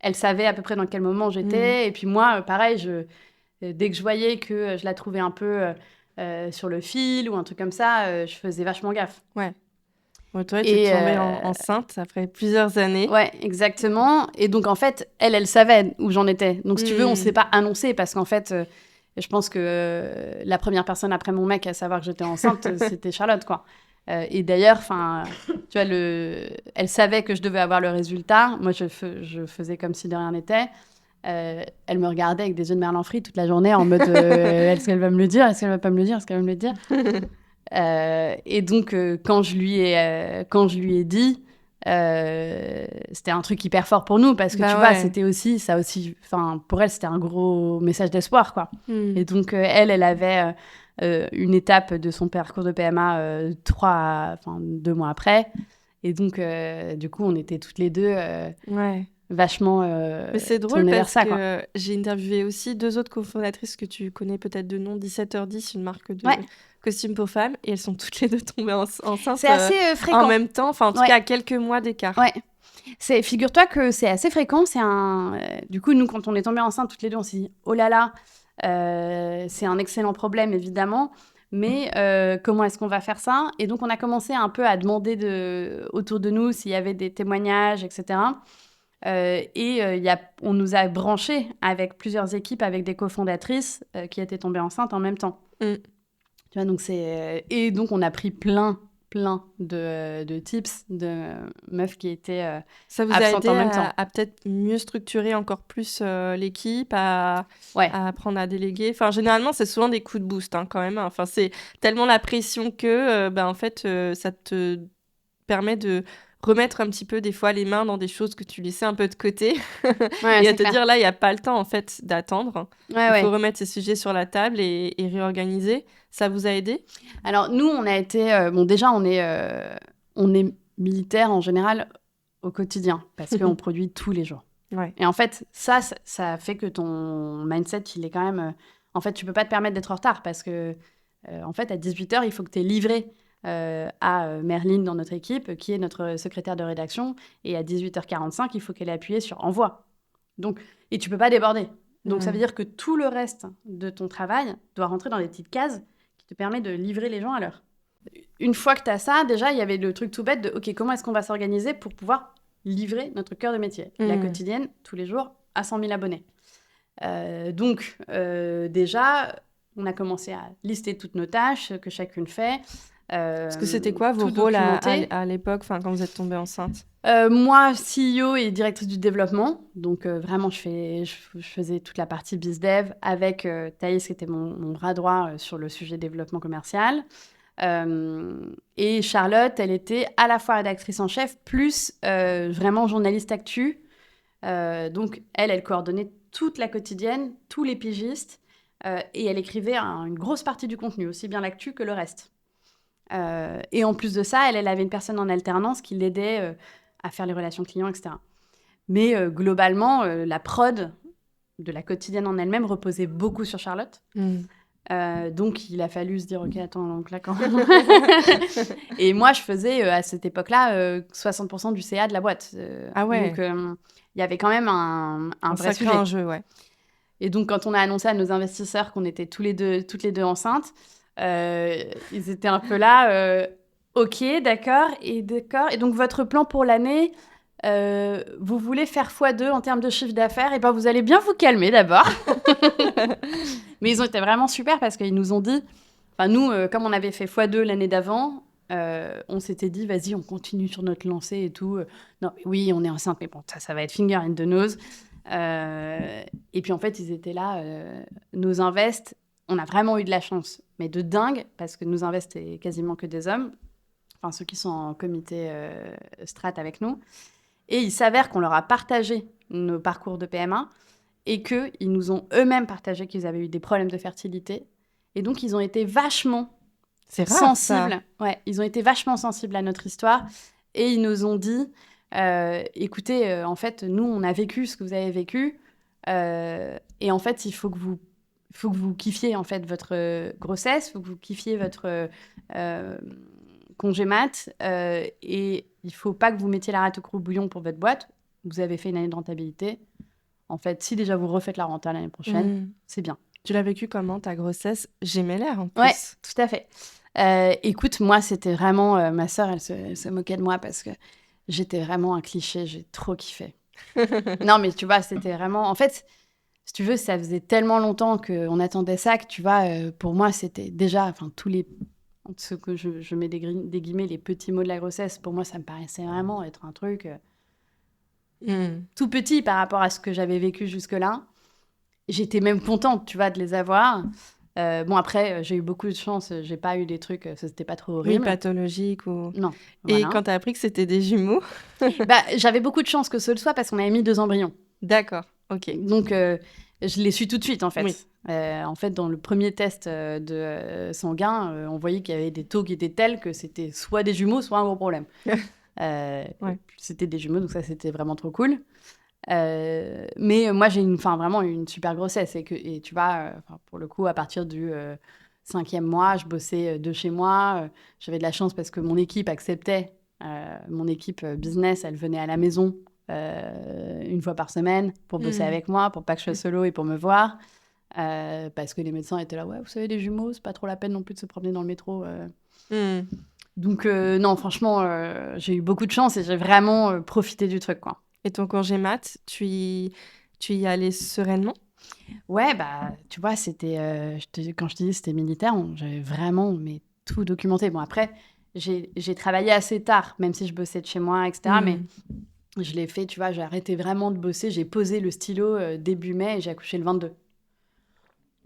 elle savait à peu près dans quel moment j'étais. Et puis moi, pareil, dès que je voyais que je la trouvais un peu sur le fil ou un truc comme ça, je faisais vachement gaffe. Ouais. Bon, toi, tu es tombée enceinte après plusieurs années. Ouais, exactement. Et donc, en fait, elle savait où j'en étais. Donc, si tu veux, on ne s'est pas annoncé parce qu'en fait, je pense que la première personne après mon mec à savoir que j'étais enceinte, c'était Charlotte, quoi. Et d'ailleurs, tu vois, elle savait que je devais avoir le résultat. Moi, je faisais comme si de rien n'était. Elle me regardait avec des yeux de merlan frit toute la journée en mode est-ce qu'elle va me le dire? Est-ce qu'elle va pas me le dire? Est-ce qu'elle va me le dire? Et donc, quand je lui ai dit, c'était un truc hyper fort pour nous parce que tu vois, c'était aussi, pour elle, c'était un gros message d'espoir, quoi. Et donc, elle avait une étape de son parcours de PMA 2 mois après. Et donc, du coup, on était toutes les deux vachement Mais c'est drôle parce ça, que j'ai interviewé aussi 2 autres cofondatrices que tu connais peut-être de nom, 17h10, une marque de costumes pour femmes, et elles sont toutes les deux tombées enceintes c'est assez fréquent. en même temps, enfin en tout cas à quelques mois d'écart. Ouais. Figure-toi que c'est assez fréquent. Du coup, nous, quand on est tombées enceintes toutes les deux, on s'est dit « Oh là là, c'est un excellent problème, évidemment. » Mais comment est-ce qu'on va faire ça? Et donc, on a commencé un peu à demander autour de nous s'il y avait des témoignages, etc. On nous a branchés avec plusieurs équipes, avec des cofondatrices qui étaient tombées enceintes en même temps. Tu vois, donc et donc, on a pris plein de tips de meufs qui étaient Ça vous a absentes aidé en même temps. à peut-être mieux structurer encore plus l'équipe, Ouais. à apprendre à déléguer. Enfin, généralement, c'est souvent des coups de boost quand même. Enfin, c'est tellement la pression que, en fait, ça te permet de remettre un petit peu des fois les mains dans des choses que tu laissais un peu de côté Ouais, et à c'est te clair. dire là, il n'y a pas le temps en fait d'attendre. Ouais, Il faut ouais. remettre ces sujets sur la table et réorganiser. Ça vous a aidé? Alors, nous, on a été... bon, déjà, on est militaire en général au quotidien parce qu'on produit tous les jours. Ouais. Et en fait, ça fait que ton mindset, il est quand même... en fait, tu peux pas te permettre d'être en retard parce que, en fait, à 18h, il faut que tu aies livré à Merline dans notre équipe, qui est notre secrétaire de rédaction. Et à 18h45, il faut qu'elle ait appuyé sur envoi. Donc, et tu peux pas déborder. Donc, ça veut dire que tout le reste de ton travail doit rentrer dans des petites cases qui te permettent de livrer les gens à l'heure. Une fois que tu as ça, déjà, il y avait le truc tout bête de OK, comment est-ce qu'on va s'organiser pour pouvoir livrer notre cœur de métier, la quotidienne, tous les jours, à 100 000 abonnés. Donc, déjà, on a commencé à lister toutes nos tâches que chacune fait. Parce que c'était quoi vos tout rôles documenter. à l'époque, quand vous êtes tombée enceinte? Moi, CEO et directrice du développement. Donc, vraiment, je faisais toute la partie BizDev avec Thaïs, qui était mon bras droit sur le sujet développement commercial. Et Charlotte, elle était à la fois rédactrice en chef, plus vraiment journaliste actu. Donc, elle coordonnait toute la quotidienne, tous les pigistes, et elle écrivait une grosse partie du contenu, aussi bien l'actu que le reste. Et en plus de ça, elle avait une personne en alternance qui l'aidait à faire les relations clients, etc. Mais globalement, la prod de la quotidienne en elle-même reposait beaucoup sur Charlotte. Donc, il a fallu se dire, OK, attends, donc là, quand... Et moi, je faisais, à cette époque-là, 60% du CA de la boîte. Ah ouais. Donc, il y avait quand même un vrai sacré sujet. enjeu, ouais. Et donc, quand on a annoncé à nos investisseurs qu'on était toutes les deux enceintes, ils étaient un peu là, OK, d'accord. Et donc, votre plan pour l'année, vous voulez faire x2 en termes de chiffre d'affaires, et ben vous allez bien vous calmer d'abord. Mais ils ont été vraiment super parce qu'ils nous ont dit, enfin nous, comme on avait fait x2 l'année d'avant, on s'était dit, vas-y, on continue sur notre lancée et tout. Non, mais oui, on est enceinte, mais bon, ça va être finger in the nose. Et puis en fait, ils étaient là, nos invests, on a vraiment eu de la chance, mais de dingue, parce que nos invests, c'est quasiment que des hommes, enfin ceux qui sont en comité strat avec nous. Et il s'avère qu'on leur a partagé nos parcours de PMA et qu'ils nous ont eux-mêmes partagé qu'ils avaient eu des problèmes de fertilité. Et donc, ils ont été vachement sensibles. Ouais, ils ont été vachement sensibles à notre histoire. Et ils nous ont dit, écoutez, en fait, nous, on a vécu ce que vous avez vécu. Et en fait, il faut que vous kiffiez en fait, votre grossesse, il faut que vous kiffiez votre congé mat. Et il ne faut pas que vous mettiez la rate au bouillon pour votre boîte. Vous avez fait une année de rentabilité. En fait, si déjà vous refaites la renta l'année prochaine, c'est bien. Tu l'as vécu comment, ta grossesse gémellaire, en plus? Ouais, tout à fait. Écoute, moi, c'était vraiment... ma sœur, elle se moquait de moi parce que j'étais vraiment un cliché. J'ai trop kiffé. Non, mais tu vois, c'était vraiment... En fait, si tu veux, ça faisait tellement longtemps qu'on attendait ça que, tu vois, pour moi, c'était déjà... Enfin, tous les... Ce que je mets des guillemets, les petits mots de la grossesse, pour moi, ça me paraissait vraiment être un truc... tout petit par rapport à ce que j'avais vécu jusque-là. J'étais même contente, tu vois, de les avoir. Bon, après, j'ai eu beaucoup de chance. J'ai pas eu des trucs, c'était pas trop horrible. Oui, pathologique ou... Non. Et Voilà. quand t'as appris que c'était des jumeaux? J'avais beaucoup de chance que ce le soit parce qu'on avait mis 2 embryons. D'accord, ok. Donc, je l'ai su tout de suite, en fait. Oui. En fait, dans le premier test sanguin, on voyait qu'il y avait des taux qui étaient tels que c'était soit des jumeaux, soit un gros problème. Ouais. C'était des jumeaux, donc ça, c'était vraiment trop cool. Mais moi, j'ai vraiment une super grossesse. Et tu vois, pour le coup, à partir du 5e mois, je bossais de chez moi. J'avais de la chance parce que mon équipe acceptait. Mon équipe business, elle venait à la maison 1 fois par semaine pour bosser avec moi, pour pas que je sois solo et pour me voir. Parce que les médecins étaient là, ouais, vous savez, les jumeaux, c'est pas trop la peine non plus de se promener dans le métro. Donc, non, franchement, j'ai eu beaucoup de chance et j'ai vraiment profité du truc, quoi. Et ton congé mat, tu y allais sereinement? Ouais, tu vois, c'était, quand je te dis c'était militaire, j'avais vraiment mais tout documenté. Bon après, j'ai travaillé assez tard, même si je bossais de chez moi et cetera, mais je l'ai fait, tu vois, j'ai arrêté vraiment de bosser, j'ai posé le stylo, début mai et j'ai accouché le 22.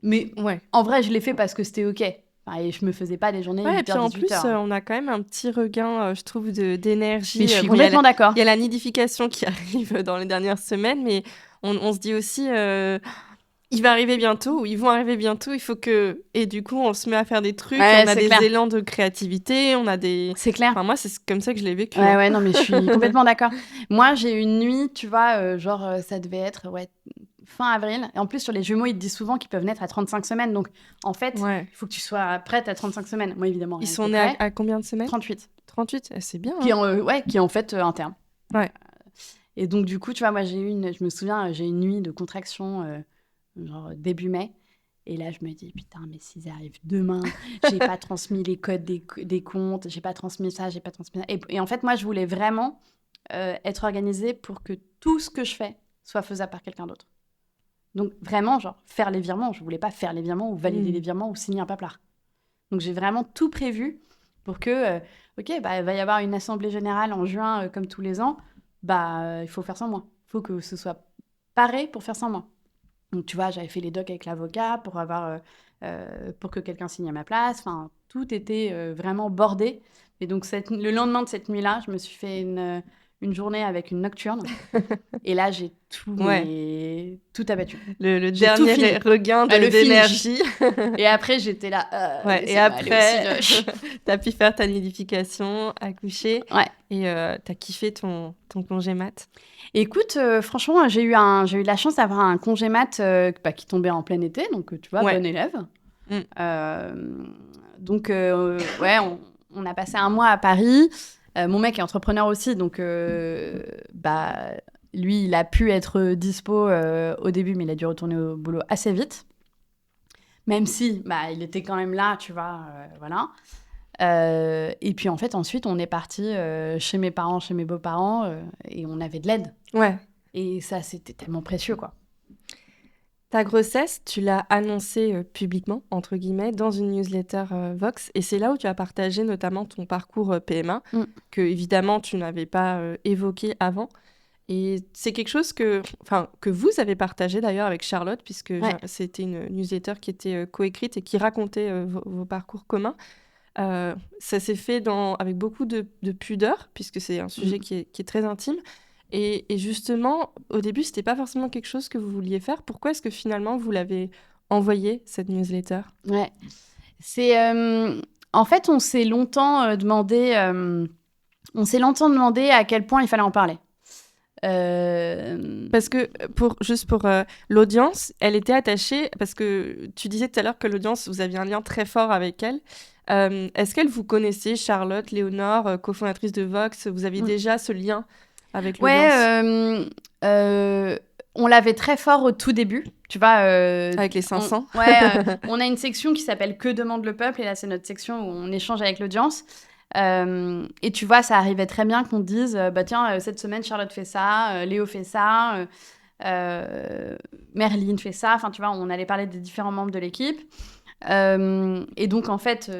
Mais Ouais. en vrai, je l'ai fait parce que c'était OK. Enfin, et je me faisais pas des journées Ouais, et puis 8h, en 18h, plus, hein. on a quand même un petit regain, je trouve, Mais d'énergie. je suis Bon, il y a complètement d'accord. il y a la nidification qui arrive dans les dernières semaines, mais on se dit aussi, il va arriver bientôt ou ils vont arriver bientôt, il faut que... Et du coup, on se met à faire des trucs, et Ouais, on a c'est des clair. élans de créativité, on a des... C'est clair. Enfin, moi, c'est comme ça que je l'ai vécu. Ouais, Hein. ouais, non, mais je suis complètement d'accord. Moi, j'ai eu une nuit, tu vois, ça devait être fin avril. Et en plus, sur les jumeaux, ils te disent souvent qu'ils peuvent naître à 35 semaines. Donc, en fait, Ouais. il faut que tu sois prête à 35 semaines. Moi, évidemment, Ils rien sont n'était nés prêt. à combien de semaines? 38. 38, c'est bien. Qui est, Hein. qui est en fait un terme. Ouais. Et donc, du coup, tu vois, moi, je me souviens, j'ai eu une nuit de contraction, genre début mai. Et là, je me dis, putain, mais s'ils arrivent demain, j'ai pas transmis les codes des comptes, j'ai pas transmis ça, j'ai pas transmis ça. Et en fait, moi, je voulais vraiment être organisée pour que tout ce que je fais soit faisable par quelqu'un d'autre. Donc, vraiment, genre, faire les virements. Je voulais pas faire les virements ou valider les virements ou signer un paplard. Donc, j'ai vraiment tout prévu pour que, OK, il va y avoir une assemblée générale en juin, comme tous les ans. Il faut faire sans moi. Il faut que ce soit paré pour faire sans moi. Donc, tu vois, j'avais fait les docs avec l'avocat pour que quelqu'un signe à ma place. Enfin, tout était vraiment bordé. Et donc, le lendemain de cette nuit-là, je me suis fait une journée avec une nocturne. Et là, j'ai tout abattu. Le J'ai tout fini. dernier regain Le finish. d'énergie. Et après, j'étais là. Ouais, et laissez-moi aller au après, cinoche. t'as pu faire ta nidification, accoucher, Ouais. et t'as kiffé ton congé mat. Écoute, franchement, j'ai eu de la chance d'avoir un congé mat qui tombait en plein été, donc tu vois, Ouais. bon élève. Mm. Donc, ouais, on a passé un mois à Paris. Mon mec est entrepreneur aussi, donc lui, il a pu être dispo au début, mais il a dû retourner au boulot assez vite. Même si, il était quand même là, tu vois, voilà. Et puis en fait, ensuite, on est parti chez mes parents, chez mes beaux-parents, et on avait de l'aide. Ouais. Et ça, c'était tellement précieux, quoi. Ta grossesse, tu l'as annoncée publiquement, entre guillemets, dans une newsletter Vox. Et c'est là où tu as partagé notamment ton parcours PMA, que évidemment tu n'avais pas évoqué avant. Et c'est quelque chose que vous avez partagé d'ailleurs avec Charlotte, puisque c'était une newsletter qui était coécrite et qui racontait vos parcours communs. Ça s'est fait avec beaucoup de pudeur, puisque c'est un sujet qui est très intime. Et justement, au début, c'était pas forcément quelque chose que vous vouliez faire. Pourquoi est-ce que finalement vous l'avez envoyée, cette newsletter? Ouais. C'est en fait, on s'est longtemps demandé à quel point il fallait en parler. Parce que pour l'audience, elle était attachée, parce que tu disais tout à l'heure que l'audience, vous aviez un lien très fort avec elle. Est-ce qu'elle vous connaissait, Charlotte, Léonore, cofondatrice de Vox? Vous aviez déjà ce lien avec l'audience? Ouais, on l'avait très fort au tout début, tu vois. Avec les 500. On a une section qui s'appelle Que demande le peuple, et là c'est notre section où on échange avec l'audience. Et tu vois, ça arrivait très bien qu'on dise, tiens, cette semaine Charlotte fait ça, Léo fait ça, Merline fait ça. Enfin, tu vois, on allait parler des différents membres de l'équipe. Et donc en fait,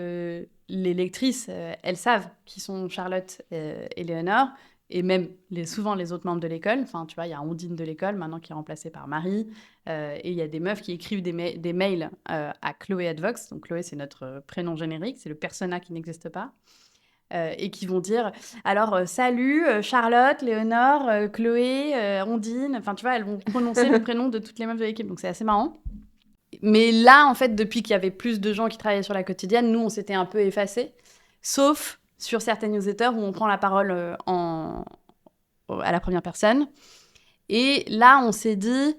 les lectrices, elles savent qui sont Charlotte et Léonore. Et même souvent les autres membres de l'école. Enfin, tu vois, il y a Ondine de l'école, maintenant qui est remplacée par Marie. Et il y a des meufs qui écrivent des mails à Chloé Advox. Donc, Chloé, c'est notre prénom générique. C'est le persona qui n'existe pas. Et qui vont dire, alors, salut, Charlotte, Léonore, Chloé, Ondine. Enfin, tu vois, elles vont prononcer le prénom de toutes les meufs de l'équipe. Donc, c'est assez marrant. Mais là, en fait, depuis qu'il y avait plus de gens qui travaillaient sur la quotidienne, nous, on s'était un peu effacés. Sauf sur certaines newsletters où on prend la parole à la première personne. Et là, on s'est dit...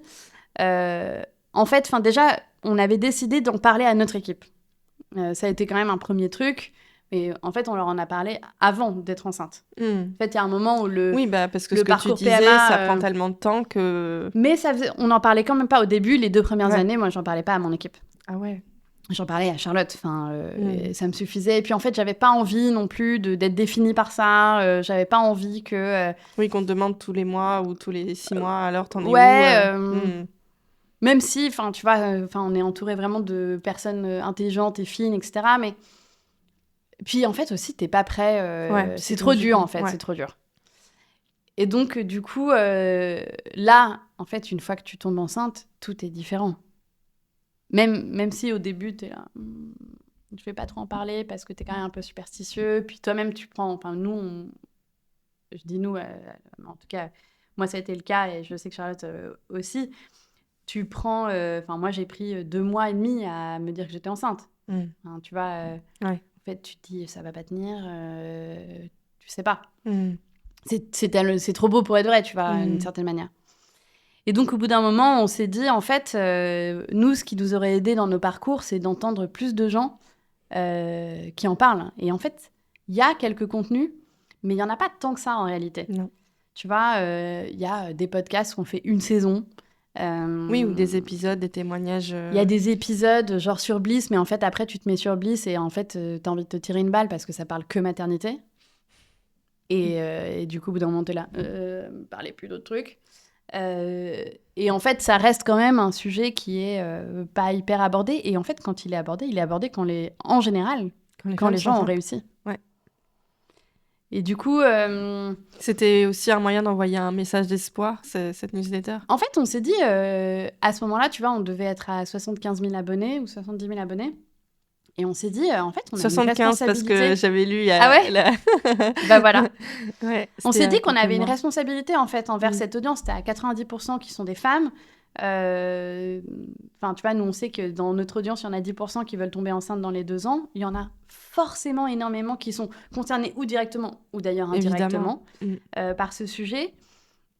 en fait, déjà, on avait décidé d'en parler à notre équipe. Ça a été quand même un premier truc. Mais en fait, on leur en a parlé avant d'être enceinte. En fait, il y a un moment où Oui, parce que le ce que parcours tu disais, PMA, ça prend tellement de temps que... Mais on n'en parlait quand même pas au début. Les 2 premières années, moi, j'en parlais pas à mon équipe. Ah ouais. j'en parlais à Charlotte. Et ça me suffisait. Et puis, en fait, j'avais pas envie non plus d'être définie par ça. J'avais pas envie que... Oui, qu'on te demande tous les mois ou tous les 6 mois, alors t'en es ouais, où même si, tu vois, on est entouré vraiment de personnes intelligentes et fines, etc. Mais puis, en fait, aussi, t'es pas prêt. C'est trop dur, en fait. C'est trop dur. Et donc, du coup, là, en fait, une fois que tu tombes enceinte, tout est différent. Même si au début, t'es là, je vais pas trop en parler parce que t'es quand même un peu superstitieux. Puis toi-même, tu prends... Enfin, nous, je dis nous, en tout cas, moi, ça a été le cas et je sais que Charlotte aussi. Tu prends... Enfin, moi, j'ai pris 2 mois et demi à me dire que j'étais enceinte. Enfin, tu vois, en fait, tu te dis, ça va pas tenir. Tu sais pas. C'est trop beau pour être vrai, tu vois, d'une certaine manière. Et donc, au bout d'un moment, on s'est dit, en fait, nous, ce qui nous aurait aidé dans nos parcours, c'est d'entendre plus de gens qui en parlent. Et en fait, il y a quelques contenus, mais il n'y en a pas tant que ça, en réalité. Non. Tu vois, il y a des podcasts qu'on fait une saison. Oui, ou des épisodes, des témoignages. Il y a des épisodes, genre sur Bliss, mais en fait, après, tu te mets sur Bliss et en fait, t'as envie de te tirer une balle parce que ça parle que maternité. Et du coup, au bout d'un moment, t'es là, parlez plus d'autres trucs. Et en fait, ça reste quand même un sujet qui est pas hyper abordé. Et en fait, quand il est abordé en général, quand les gens ont réussi. Ouais. Et du coup... C'était aussi un moyen d'envoyer un message d'espoir, cette newsletter. En fait, on s'est dit, à ce moment-là, tu vois, on devait être à 75 000 abonnés ou 70 000 abonnés. Et on s'est dit, en fait, on a 75 une responsabilité. parce que j'avais lu il y a... Ah ouais Bah voilà. Ouais, on s'est dit qu'on avait une mois. responsabilité, en fait, envers cette audience. C'était à 90% qui sont des femmes. Enfin, tu vois, nous, on sait que dans notre audience, il y en a 10% qui veulent tomber enceinte dans les 2 ans. Il y en a forcément énormément qui sont concernés ou directement, ou d'ailleurs indirectement, par ce sujet.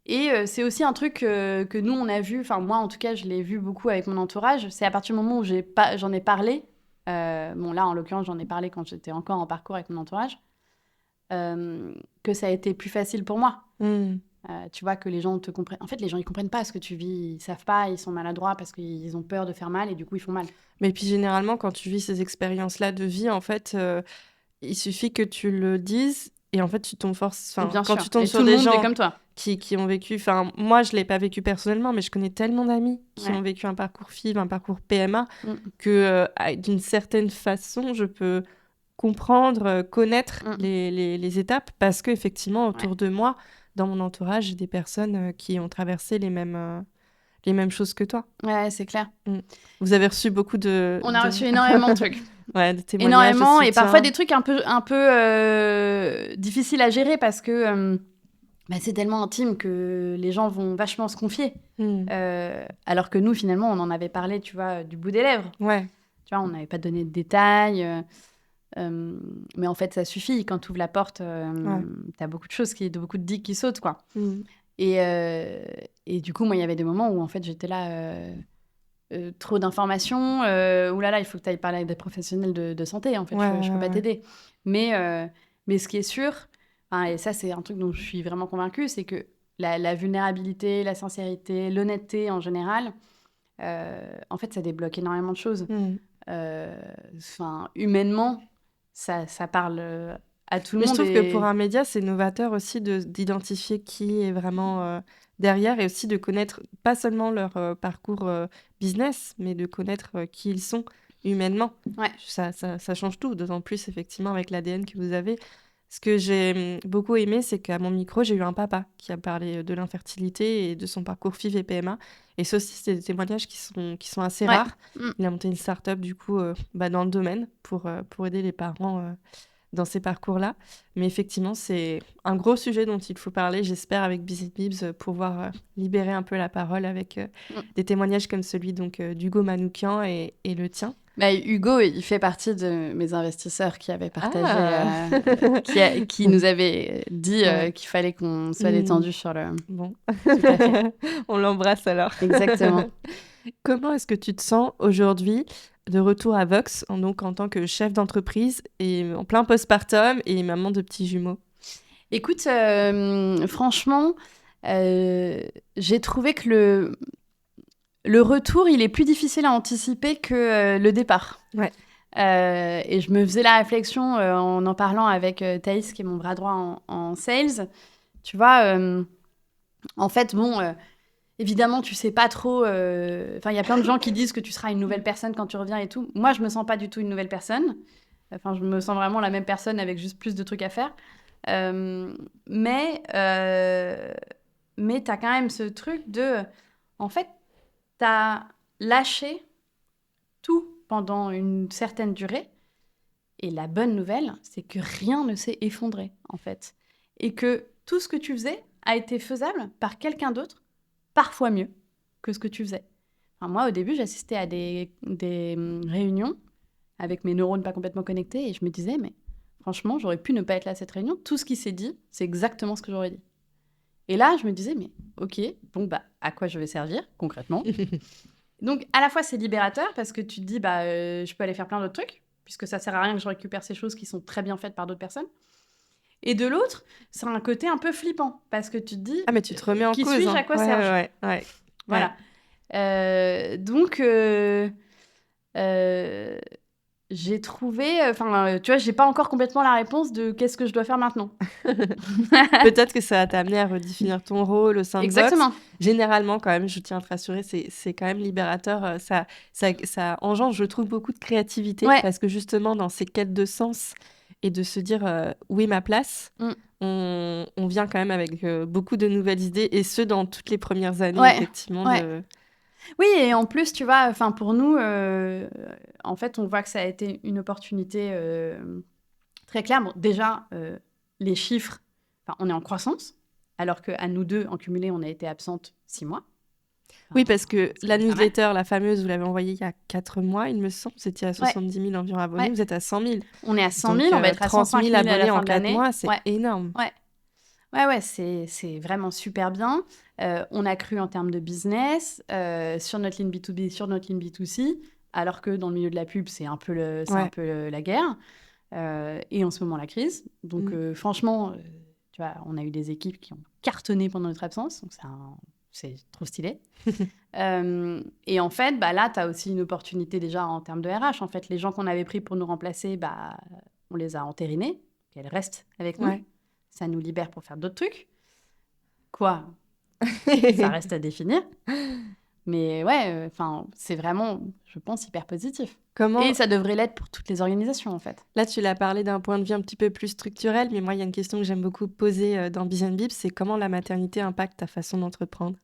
Et c'est aussi un truc que nous, on a vu, enfin moi en tout cas, je l'ai vu beaucoup avec mon entourage. C'est à partir du moment où j'en ai parlé, bon là en l'occurrence j'en ai parlé quand j'étais encore en parcours avec mon entourage, que ça a été plus facile pour moi. Tu vois, que les gens te comprennent. En fait, les gens, ils comprennent pas ce que tu vis, ils savent pas, ils sont maladroits parce qu'ils ont peur de faire mal et du coup, ils font mal. Mais puis généralement, quand tu vis ces expériences-là de vie, en fait, il suffit que tu le dises et en fait, tu tombes quand tu tombes et sur tout le des monde gens est comme toi. Qui ont vécu... Enfin, moi, je l'ai pas vécu personnellement, mais je connais tellement d'amis qui ont vécu un parcours FIV, un parcours PMA, que d'une certaine façon, je peux comprendre, connaître les étapes parce qu'effectivement, autour de moi, dans mon entourage, j'ai des personnes qui ont traversé les mêmes choses que toi. Ouais, c'est clair. Vous avez reçu beaucoup de... On a reçu énormément de trucs. Ouais, de témoignages. Énormément, et parfois des trucs un peu difficiles à gérer parce que c'est tellement intime que les gens vont vachement se confier. Alors que nous, finalement, on en avait parlé, tu vois, du bout des lèvres. Ouais. Tu vois, on n'avait pas donné de détails. Mais en fait, ça suffit. Quand tu ouvres la porte, t'as beaucoup de digues qui sautent, quoi. Et du coup, moi, il y avait des moments où, en fait, j'étais là... trop d'informations, oulala, il faut que tu ailles parler avec des professionnels de santé, en fait, je peux pas t'aider. Mais ce qui est sûr, et ça c'est un truc dont je suis vraiment convaincue, c'est que la vulnérabilité, la sincérité, l'honnêteté en général, en fait, ça débloque énormément de choses. Humainement, ça parle à tout le monde. Mais je trouve que pour un média, c'est novateur aussi d'identifier qui est vraiment... derrière et aussi de connaître pas seulement leur parcours business, mais de connaître qui ils sont humainement. Ouais. Ça change tout, d'autant plus effectivement avec l'ADN que vous avez. Ce que j'ai beaucoup aimé, c'est qu'à mon micro, j'ai eu un papa qui a parlé de l'infertilité et de son parcours FIV et PMA. Et ça aussi, c'est des témoignages qui sont assez rares. Il a monté une start-up du coup dans le domaine pour aider les parents dans ces parcours-là. Mais effectivement, c'est un gros sujet dont il faut parler, j'espère, avec Busy Bibs, pouvoir libérer un peu la parole avec des témoignages comme celui d'Hugo Manoukian et le tien. Hugo, il fait partie de mes investisseurs qui avaient partagé, qui nous avait dit qu'il fallait qu'on soit détendu sur le... Bon, on l'embrasse alors. Exactement. Comment est-ce que tu te sens aujourd'hui de retour à Vox, donc en tant que chef d'entreprise et en plein postpartum et maman de petits jumeaux? Écoute, franchement, j'ai trouvé que le retour, il est plus difficile à anticiper que le départ. Ouais. Et je me faisais la réflexion en parlant avec Thaïs, qui est mon bras droit en sales. Tu vois, en fait, évidemment, tu sais pas trop... Enfin, il y a plein de gens qui disent que tu seras une nouvelle personne quand tu reviens et tout. Moi, je me sens pas du tout une nouvelle personne. Enfin, je me sens vraiment la même personne avec juste plus de trucs à faire. Mais t'as quand même ce truc de... En fait, t'as lâché tout pendant une certaine durée. Et la bonne nouvelle, c'est que rien ne s'est effondré, en fait. Et que tout ce que tu faisais a été faisable par quelqu'un d'autre, parfois mieux que ce que tu faisais. Enfin, moi, au début, j'assistais à des réunions avec mes neurones pas complètement connectés et je me disais, mais franchement, j'aurais pu ne pas être là à cette réunion. Tout ce qui s'est dit, c'est exactement ce que j'aurais dit. Et là, je me disais, mais ok, à quoi je vais servir concrètement? Donc, à la fois, c'est libérateur parce que tu te dis, je peux aller faire plein d'autres trucs, puisque ça sert à rien que je récupère ces choses qui sont très bien faites par d'autres personnes. Et de l'autre, c'est un côté un peu flippant, parce que tu te dis... Ah, mais tu te remets en qui cause. suis-je, à quoi sers-je? Ouais. Voilà. Donc, j'ai trouvé... tu vois, j'ai pas encore complètement la réponse de qu'est-ce que je dois faire maintenant. Peut-être que ça t'a amené à redéfinir ton rôle au sein de Vox. Exactement. Généralement, quand même, je tiens à te rassurer, c'est quand même libérateur. Ça engendre, je trouve, beaucoup de créativité, parce que justement, dans ces quêtes de sens et de se dire où est ma place, on vient quand même avec beaucoup de nouvelles idées, et ce, dans toutes les premières années, effectivement. Oui, et en plus, tu vois, pour nous, en fait, on voit que ça a été une opportunité très claire. Bon, déjà, les chiffres, on est en croissance, alors qu'à nous deux, en cumulé, on a été absentes 6 mois. Oui, parce que la newsletter, la fameuse, vous l'avez envoyée il y a 4 mois, il me semble. Vous étiez à 70 000 environ abonnés. Vous êtes à 100 000. On est à 100 000, on va être à 105 000 abonnés à la fin en de 4 l'année. mois, c'est énorme. Ouais, c'est vraiment super bien. On a cru en termes de business, sur notre ligne B2B, sur notre ligne B2C, alors que dans le milieu de la pub, c'est un peu, un peu la guerre. Et en ce moment, la crise. Donc, franchement, tu vois, on a eu des équipes qui ont cartonné pendant notre absence. Donc, c'est trop stylé. Et en fait, là, tu as aussi une opportunité déjà en termes de RH. En fait, les gens qu'on avait pris pour nous remplacer, on les a entérinés. Et elles restent avec nous. Ça nous libère pour faire d'autres trucs. Quoi? Ça reste à définir. Mais c'est vraiment, je pense, hyper positif. Et ça devrait l'être pour toutes les organisations, en fait. Là, tu l'as parlé d'un point de vue un petit peu plus structurel, mais moi, il y a une question que j'aime beaucoup poser dans Biz & Bips, c'est comment la maternité impacte ta façon d'entreprendre?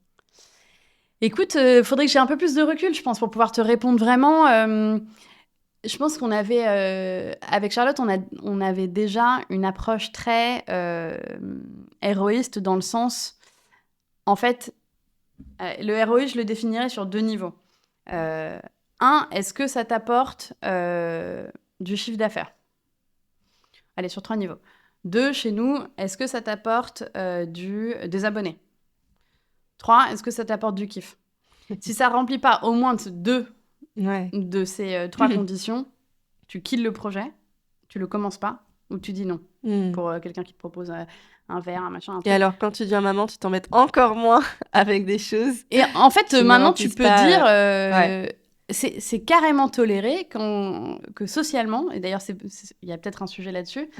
Écoute, faudrait que j'ai un peu plus de recul, je pense, pour pouvoir te répondre vraiment. Je pense qu'on avait, avec Charlotte, on avait déjà une approche très héroïste dans le sens, en fait, le héroïsme, je le définirais sur 2 niveaux. 1, est-ce que ça t'apporte du chiffre d'affaires? Allez, sur 3 niveaux. 2, chez nous, est-ce que ça t'apporte des abonnés? 3, est-ce que ça t'apporte du kiff? Si ça ne remplit pas au moins de de ces 3 conditions, tu kills le projet, tu le commences pas, ou tu dis non. Pour quelqu'un qui te propose un verre, un machin, un truc. Et alors, quand tu deviens maman, tu t'embêtes encore moins avec des choses. Et en fait, maintenant, tu peux dire... C'est carrément toléré que socialement, et d'ailleurs, il y a peut-être un sujet là-dessus,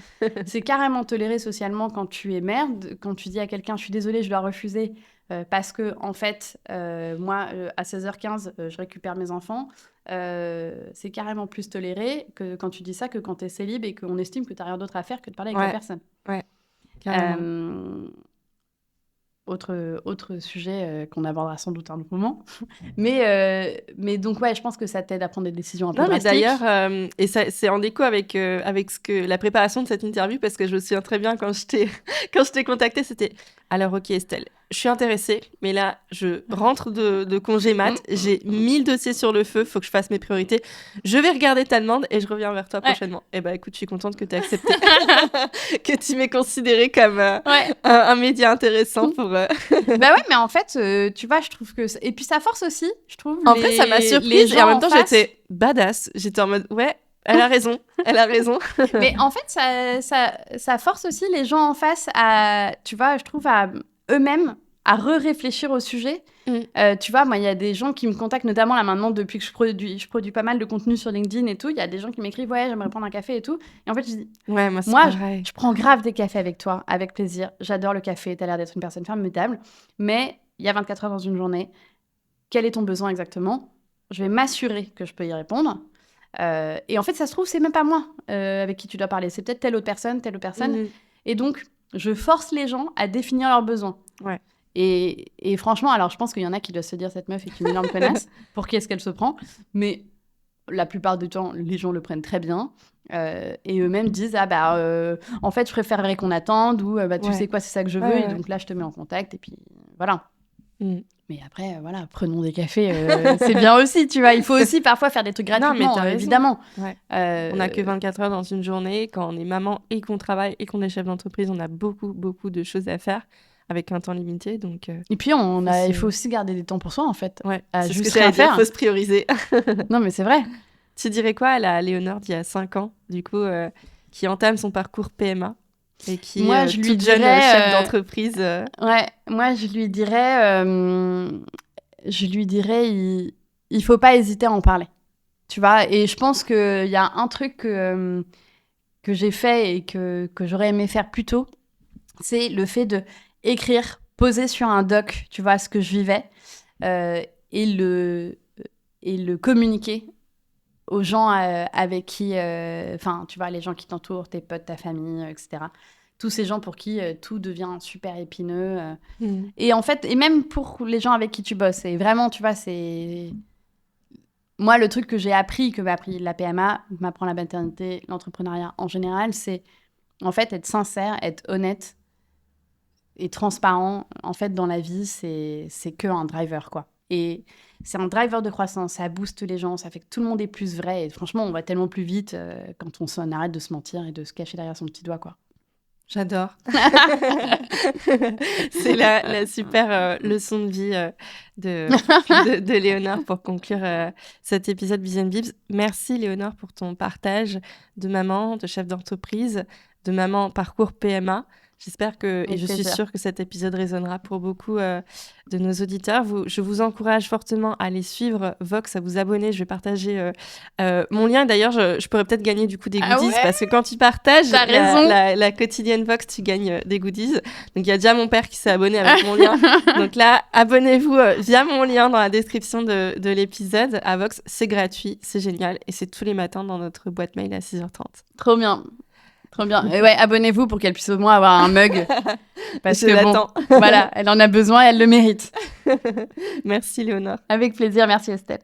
c'est carrément toléré socialement quand tu es mère, quand tu dis à quelqu'un « je suis désolée, je dois refuser parce que, en fait, moi, à 16h15, je récupère mes enfants », c'est carrément plus toléré que quand tu dis ça que quand tu es célib et qu'on estime que tu n'as rien d'autre à faire que de parler avec la personne. Ouais, carrément. Autre sujet qu'on abordera sans doute à un autre moment. Mais donc, je pense que ça t'aide à prendre des décisions un peu drastiques. Mais d'ailleurs, et ça, c'est en écho avec la préparation de cette interview, parce que je me souviens très bien quand je t'ai contactée, c'était « Alors, ok Estelle, je suis intéressée, mais là, je rentre de congé mat, j'ai 1000 dossiers sur le feu, il faut que je fasse mes priorités. Je vais regarder ta demande et je reviens vers toi prochainement. » Eh bien, écoute, je suis contente que tu aies accepté, que tu m'aies considérée comme un média intéressant pour... mais en fait, tu vois, je trouve que... Et puis, ça force aussi, je trouve. En fait, ça m'a surprise et en même temps, j'étais badass. J'étais en mode, elle a raison, elle a raison. Mais en fait, ça force aussi les gens en face à, tu vois, je trouve, à eux-mêmes à réfléchir au sujet. Tu vois, moi, il y a des gens qui me contactent, notamment là maintenant, depuis que je produis pas mal de contenu sur LinkedIn et tout. Il y a des gens qui m'écrivent, ouais, j'aimerais prendre un café et tout. Et en fait, je dis, Ouais, moi, je prends grave des cafés avec toi, avec plaisir. J'adore le café, t'as l'air d'être une personne formidable. Mais il y a 24 heures dans une journée. Quel est ton besoin exactement ? Je vais m'assurer que je peux y répondre. Et en fait, ça se trouve, c'est même pas moi avec qui tu dois parler. C'est peut-être telle autre personne. Et donc, je force les gens à définir leurs besoins. Ouais. Et franchement, alors je pense qu'il y en a qui doivent se dire cette meuf est une énorme connasse. Pour qui est-ce qu'elle se prend ? Mais la plupart du temps, les gens le prennent très bien. Et eux-mêmes disent en fait, je préférerais qu'on attende ou tu sais quoi, c'est ça que je veux. Et donc là, je te mets en contact. Et puis voilà. Mais après, voilà, prenons des cafés, c'est bien aussi, tu vois. Il faut aussi parfois faire des trucs gratuitement, non, mais évidemment. Ouais. On n'a que 24 heures dans une journée. Quand on est maman et qu'on travaille et qu'on est chef d'entreprise, on a beaucoup, beaucoup de choses à faire avec un temps limité. Donc, et puis, il faut aussi garder des temps pour soi, en fait. Ouais, c'est juste rien faire. Il faut se prioriser. Non, mais c'est vrai. Tu dirais quoi à la Léonore d'il y a 5 ans, du coup, qui entame son parcours PMA et qui moi, je lui dirais, chef d'entreprise Ouais, moi, je lui dirais, il faut pas hésiter à en parler. Tu vois, et je pense qu'il y a un truc que j'ai fait et que j'aurais aimé faire plus tôt, c'est le fait de écrire, poser sur un doc, tu vois, ce que je vivais et le communiquer aux gens avec qui, tu vois, les gens qui t'entourent, tes potes, ta famille, etc. Tous ces gens pour qui tout devient super épineux. Et en fait, et même pour les gens avec qui tu bosses. Et vraiment, tu vois, c'est... Moi, le truc que j'ai appris, que m'a appris la PMA, m'apprend la maternité, l'entrepreneuriat en général, c'est en fait être sincère, être honnête et transparent. En fait, dans la vie, c'est que un driver, quoi. Et c'est un driver de croissance, ça booste les gens, ça fait que tout le monde est plus vrai. Et franchement, on va tellement plus vite quand on arrête de se mentir et de se cacher derrière son petit doigt, quoi. J'adore. C'est la super leçon de vie de Léonore pour conclure cet épisode Biz & Bibs. Merci Léonore pour ton partage de maman, de chef d'entreprise, de maman parcours PMA. J'espère et je suis sûre que cet épisode résonnera pour beaucoup de nos auditeurs. Je vous encourage fortement à aller suivre Vox, à vous abonner. Je vais partager mon lien. D'ailleurs, je pourrais peut-être gagner du coup des goodies parce que quand tu partages la quotidienne Vox, tu gagnes des goodies. Donc, il y a déjà mon père qui s'est abonné avec mon lien. Donc là, abonnez-vous via mon lien dans la description de l'épisode à Vox. C'est gratuit, c'est génial et c'est tous les matins dans notre boîte mail à 6h30. Trop bien. Trop bien. Et ouais, abonnez-vous pour qu'elle puisse au moins avoir un mug. Parce que voilà, elle en a besoin et elle le mérite. Merci Léonore. Avec plaisir, merci Estelle.